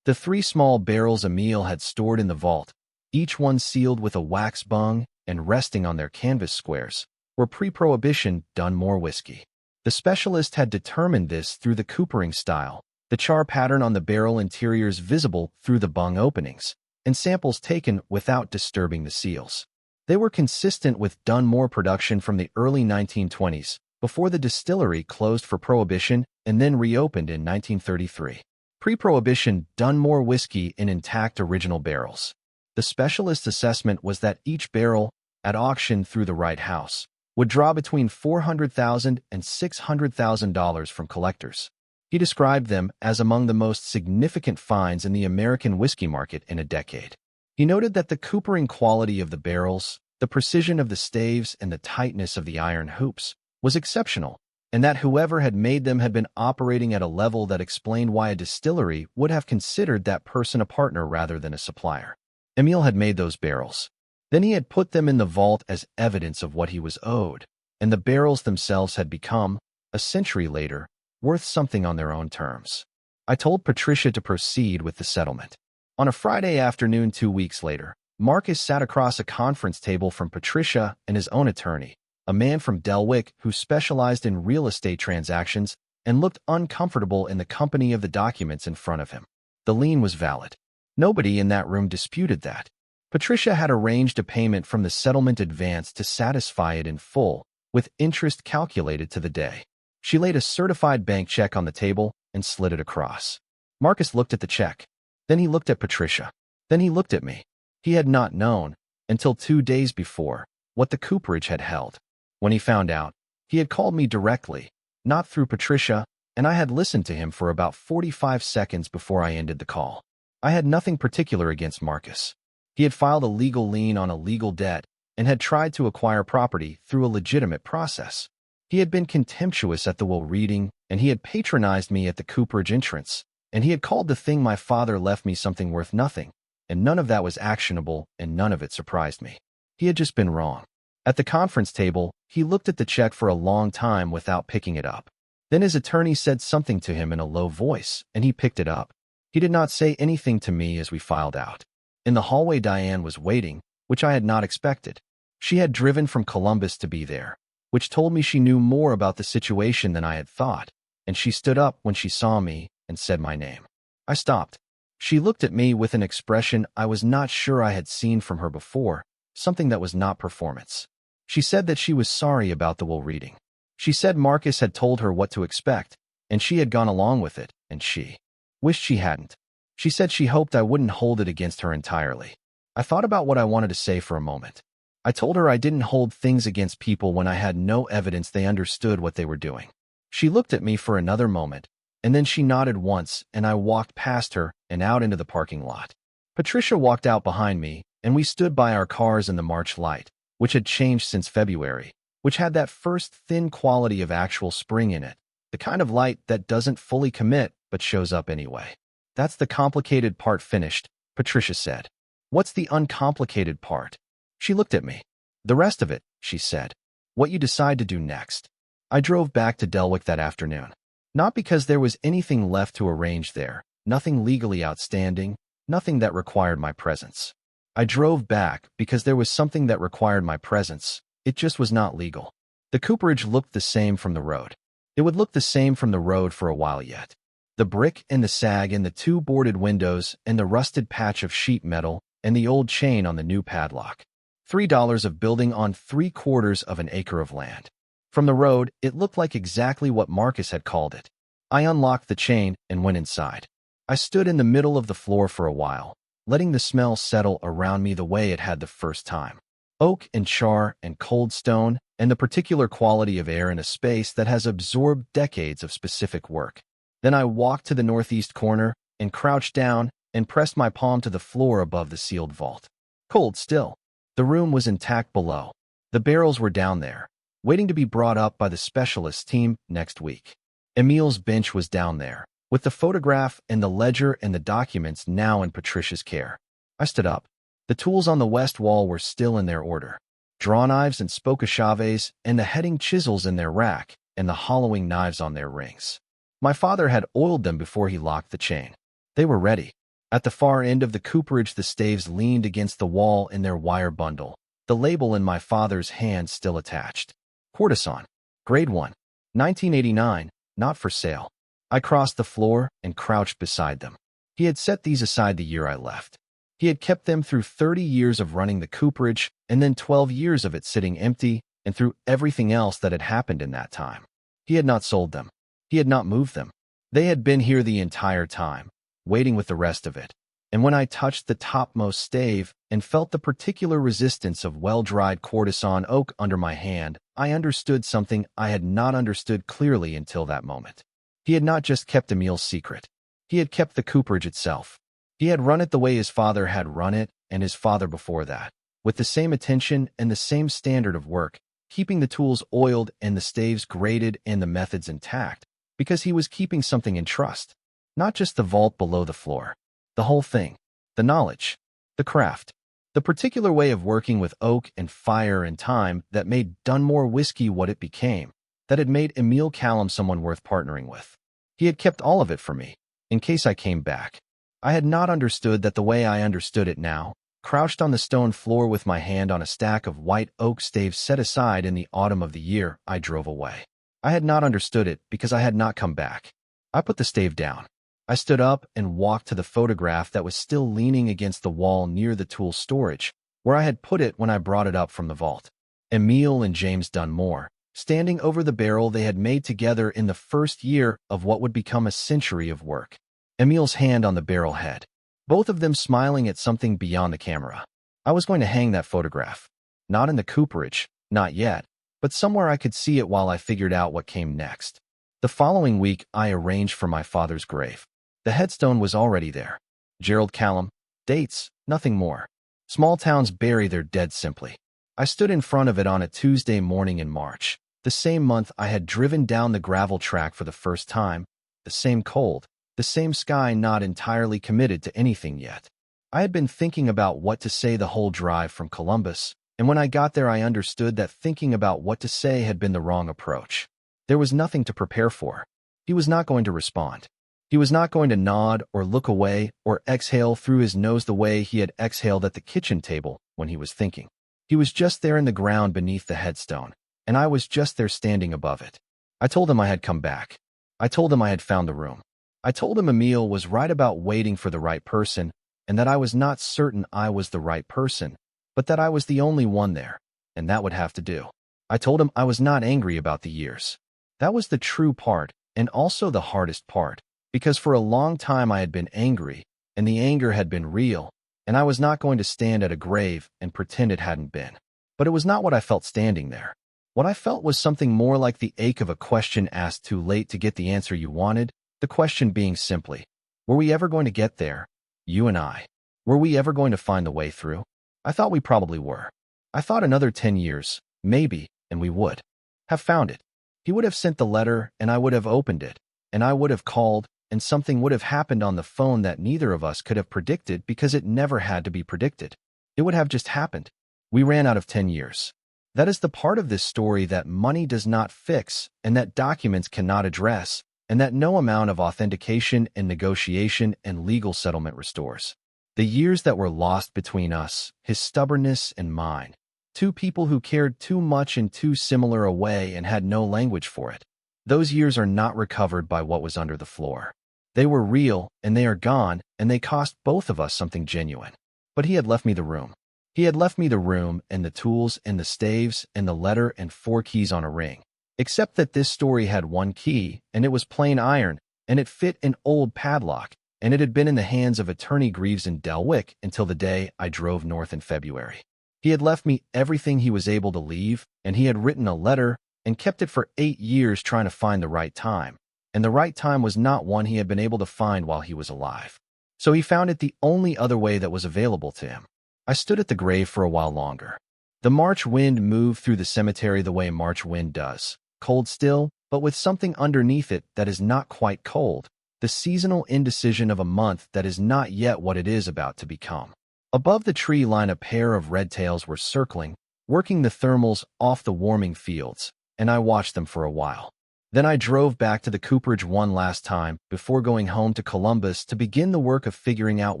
The 3 small barrels Emile had stored in the vault, each one sealed with a wax bung and resting on their canvas squares, were pre-prohibition Dunmore whiskey. The specialist had determined this through the coopering style, the char pattern on the barrel interiors visible through the bung openings, and samples taken without disturbing the seals. They were consistent with Dunmore production from the early 1920s, before the distillery closed for prohibition and then reopened in 1933. Pre-prohibition Dunmore whiskey in intact original barrels. The specialist's assessment was that each barrel, at auction through the right house, would draw between $400,000 and $600,000 from collectors. He described them as among the most significant finds in the American whiskey market in a decade. He noted that the coopering quality of the barrels, the precision of the staves, and the tightness of the iron hoops was exceptional, and that whoever had made them had been operating at a level that explained why a distillery would have considered that person a partner rather than a supplier. Emile had made those barrels. Then he had put them in the vault as evidence of what he was owed, and the barrels themselves had become, a century later, worth something on their own terms. I told Patricia to proceed with the settlement. On a Friday afternoon 2 weeks later, Marcus sat across a conference table from Patricia and his own attorney, a man from Dellwick who specialized in real estate transactions and looked uncomfortable in the company of the documents in front of him. The lien was valid. Nobody in that room disputed that. Patricia had arranged a payment from the settlement advance to satisfy it in full, with interest calculated to the day. She laid a certified bank check on the table and slid it across. Marcus looked at the check. Then he looked at Patricia. Then he looked at me. He had not known, until 2 days before, what the Cooperage had held. When he found out, he had called me directly, not through Patricia, and I had listened to him for about 45 seconds before I ended the call. I had nothing particular against Marcus. He had filed a legal lien on a legal debt and had tried to acquire property through a legitimate process. He had been contemptuous at the will reading, and he had patronized me at the Cooperage entrance, and he had called the thing my father left me something worth nothing, and none of that was actionable, and none of it surprised me. He had just been wrong. At the conference table, he looked at the check for a long time without picking it up. Then his attorney said something to him in a low voice, and he picked it up. He did not say anything to me as we filed out. In the hallway, Diane was waiting, which I had not expected. She had driven from Columbus to be there, which told me she knew more about the situation than I had thought, and she stood up when she saw me and said my name. I stopped. She looked at me with an expression I was not sure I had seen from her before, something that was not performance. She said that she was sorry about the will reading. She said Marcus had told her what to expect, and she had gone along with it, and she wished she hadn't. She said she hoped I wouldn't hold it against her entirely. I thought about what I wanted to say for a moment. I told her I didn't hold things against people when I had no evidence they understood what they were doing. She looked at me for another moment, and then she nodded once, and I walked past her and out into the parking lot. Patricia walked out behind me, and we stood by our cars in the March light, which had changed since February, which had that first thin quality of actual spring in it, the kind of light that doesn't fully commit but shows up anyway. That's the complicated part finished, Patricia said. What's the uncomplicated part? She looked at me. The rest of it, she said. What you decide to do next. I drove back to Dellwick that afternoon. Not because there was anything left to arrange there, nothing legally outstanding, nothing that required my presence. I drove back because there was something that required my presence. It just was not legal. The Cooperage looked the same from the road. It would look the same from the road for a while yet. The brick and the sag and the two boarded windows and the rusted patch of sheet metal and the old chain on the new padlock. $3 of building on 3/4 of an acre of land. From the road, it looked like exactly what Marcus had called it. I unlocked the chain and went inside. I stood in the middle of the floor for a while, letting the smell settle around me the way it had the first time. Oak and char and cold stone and the particular quality of air in a space that has absorbed decades of specific work. Then I walked to the northeast corner and crouched down and pressed my palm to the floor above the sealed vault. Cold still. The room was intact below. The barrels were down there, waiting to be brought up by the specialist team next week. Emil's bench was down there, with the photograph and the ledger and the documents now in Patricia's care. I stood up. The tools on the west wall were still in their order. Draw knives and spokachaves and the heading chisels in their rack and the hollowing knives on their rings. My father had oiled them before he locked the chain. They were ready. At the far end of the Cooperage, the staves leaned against the wall in their wire bundle, the label in my father's hand still attached. Courtesan. Grade 1. 1989, not for sale. I crossed the floor and crouched beside them. He had set these aside the year I left. He had kept them through 30 years of running the Cooperage and then 12 years of it sitting empty and through everything else that had happened in that time. He had not sold them. He had not moved them. They had been here the entire time, waiting with the rest of it. And when I touched the topmost stave and felt the particular resistance of well-dried courtesan oak under my hand, I understood something I had not understood clearly until that moment. He had not just kept Emil's secret. He had kept the Cooperage itself. He had run it the way his father had run it and his father before that, with the same attention and the same standard of work, keeping the tools oiled and the staves graded and the methods intact, because he was keeping something in trust. Not just the vault below the floor. The whole thing. The knowledge. The craft. The particular way of working with oak and fire and time that made Dunmore whiskey what it became, that had made Emil Callum someone worth partnering with. He had kept all of it for me, in case I came back. I had not understood that the way I understood it now, crouched on the stone floor with my hand on a stack of white oak staves set aside in the autumn of the year I drove away. I had not understood it because I had not come back. I put the stave down. I stood up and walked to the photograph that was still leaning against the wall near the tool storage, where I had put it when I brought it up from the vault. Emil and James Dunmore, standing over the barrel they had made together in the first year of what would become a century of work. Emil's hand on the barrel head, both of them smiling at something beyond the camera. I was going to hang that photograph. Not in the Cooperage, not yet, but somewhere I could see it while I figured out what came next. The following week, I arranged for my father's grave. The headstone was already there. Gerald Callum. Dates, nothing more. Small towns bury their dead simply. I stood in front of it on a Tuesday morning in March. The same month I had driven down the gravel track for the first time. The same cold. The same sky, not entirely committed to anything yet. I had been thinking about what to say the whole drive from Columbus, and when I got there I understood that thinking about what to say had been the wrong approach. There was nothing to prepare for. He was not going to respond. He was not going to nod or look away or exhale through his nose the way he had exhaled at the kitchen table when he was thinking. He was just there in the ground beneath the headstone, and I was just there standing above it. I told him I had come back. I told him I had found the room. I told him Emil was right about waiting for the right person, and that I was not certain I was the right person, but that I was the only one there, and that would have to do. I told him I was not angry about the years. That was the true part, and also the hardest part, because for a long time I had been angry, and the anger had been real, and I was not going to stand at a grave and pretend it hadn't been. But it was not what I felt standing there. What I felt was something more like the ache of a question asked too late to get the answer you wanted, the question being simply, were we ever going to get there? You and I. Were we ever going to find the way through? I thought we probably were. I thought another 10 years, maybe, and we would have found it. He would have sent the letter, and I would have opened it, and I would have called, and something would have happened on the phone that neither of us could have predicted because it never had to be predicted. It would have just happened. We ran out of 10 years. That is the part of this story that money does not fix, and that documents cannot address, and that no amount of authentication and negotiation and legal settlement restores. The years that were lost between us, his stubbornness and mine. Two people who cared too much in too similar a way and had no language for it. Those years are not recovered by what was under the floor. They were real, and they are gone, and they cost both of us something genuine. But he had left me the room. He had left me the room, and the tools, and the staves, and the letter, and 4 keys on a ring. Except that this story had 1 key, and it was plain iron, and it fit an old padlock, and it had been in the hands of Attorney Greaves in Dellwick until the day I drove north in February. He had left me everything he was able to leave, and he had written a letter and kept it for 8 years trying to find the right time. And the right time was not one he had been able to find while he was alive. So he found it the only other way that was available to him. I stood at the grave for a while longer. The March wind moved through the cemetery the way March wind does, cold still, but with something underneath it that is not quite cold, the seasonal indecision of a month that is not yet what it is about to become. Above the tree line a pair of red tails were circling, working the thermals off the warming fields, and I watched them for a while. Then I drove back to the Cooperage one last time before going home to Columbus to begin the work of figuring out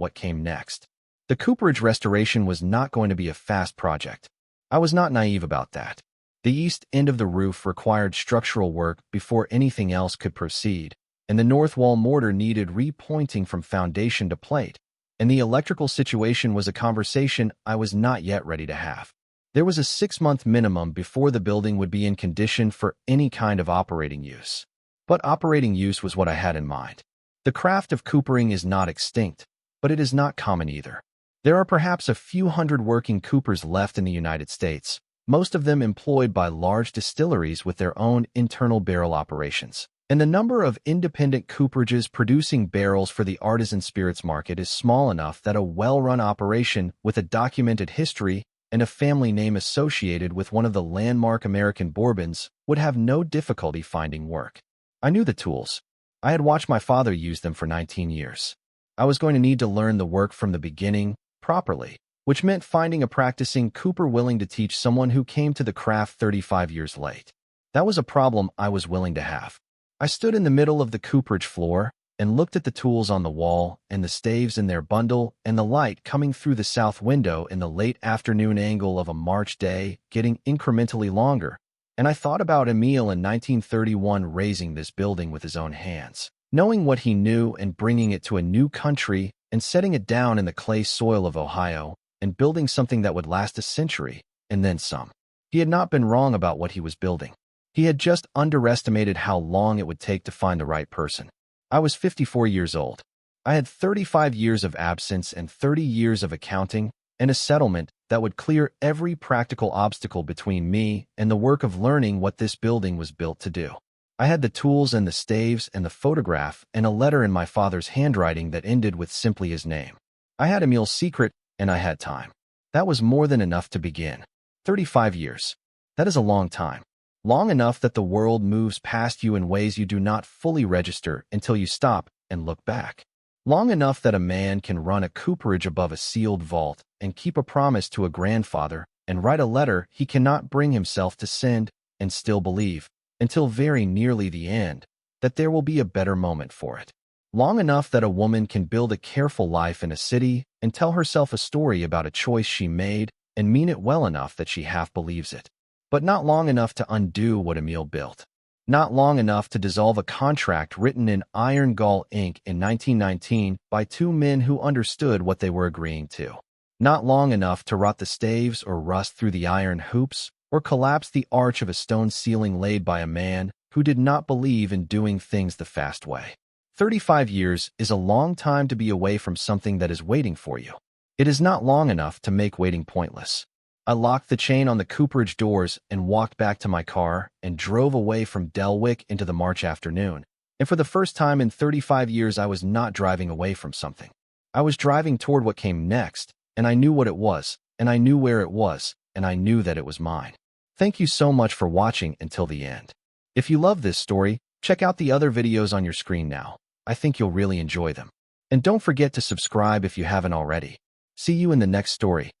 what came next. The Cooperage restoration was not going to be a fast project. I was not naive about that. The east end of the roof required structural work before anything else could proceed, and the north wall mortar needed repointing from foundation to plate, and the electrical situation was a conversation I was not yet ready to have. There was a 6-month minimum before the building would be in condition for any kind of operating use. But operating use was what I had in mind. The craft of coopering is not extinct, but it is not common either. There are perhaps a few hundred working coopers left in the United States, most of them employed by large distilleries with their own internal barrel operations. And the number of independent cooperages producing barrels for the artisan spirits market is small enough that a well-run operation with a documented history and a family name associated with one of the landmark American bourbons would have no difficulty finding work. I knew the tools. I had watched my father use them for 19 years. I was going to need to learn the work from the beginning, properly, which meant finding a practicing cooper willing to teach someone who came to the craft 35 years late. That was a problem I was willing to have. I stood in the middle of the cooperage floor and looked at the tools on the wall and the staves in their bundle and the light coming through the south window in the late afternoon angle of a March day getting incrementally longer, and I thought about Emil in 1931 raising this building with his own hands, knowing what he knew and bringing it to a new country and setting it down in the clay soil of Ohio and building something that would last a century, and then some. He had not been wrong about what he was building. He had just underestimated how long it would take to find the right person. I was 54 years old. I had 35 years of absence and 30 years of accounting, and a settlement that would clear every practical obstacle between me and the work of learning what this building was built to do. I had the tools and the staves and the photograph and a letter in my father's handwriting that ended with simply his name. I had Emil's secret, and I had time. That was more than enough to begin. 35 years. That is a long time. Long enough that the world moves past you in ways you do not fully register until you stop and look back. Long enough that a man can run a Cooperage above a sealed vault and keep a promise to a grandfather and write a letter he cannot bring himself to send and still believe, until very nearly the end, that there will be a better moment for it. Long enough that a woman can build a careful life in a city and tell herself a story about a choice she made and mean it well enough that she half believes it. But not long enough to undo what Emil built. Not long enough to dissolve a contract written in iron gall ink in 1919 by two men who understood what they were agreeing to. Not long enough to rot the staves or rust through the iron hoops or collapse the arch of a stone ceiling laid by a man who did not believe in doing things the fast way. 35 years is a long time to be away from something that is waiting for you. It is not long enough to make waiting pointless. I locked the chain on the Cooperage doors and walked back to my car and drove away from Dellwick into the March afternoon. And for the first time in 35 years, I was not driving away from something. I was driving toward what came next, and I knew what it was, and I knew where it was, and I knew that it was mine. Thank you so much for watching until the end. If you love this story, check out the other videos on your screen now. I think you'll really enjoy them. And don't forget to subscribe if you haven't already. See you in the next story.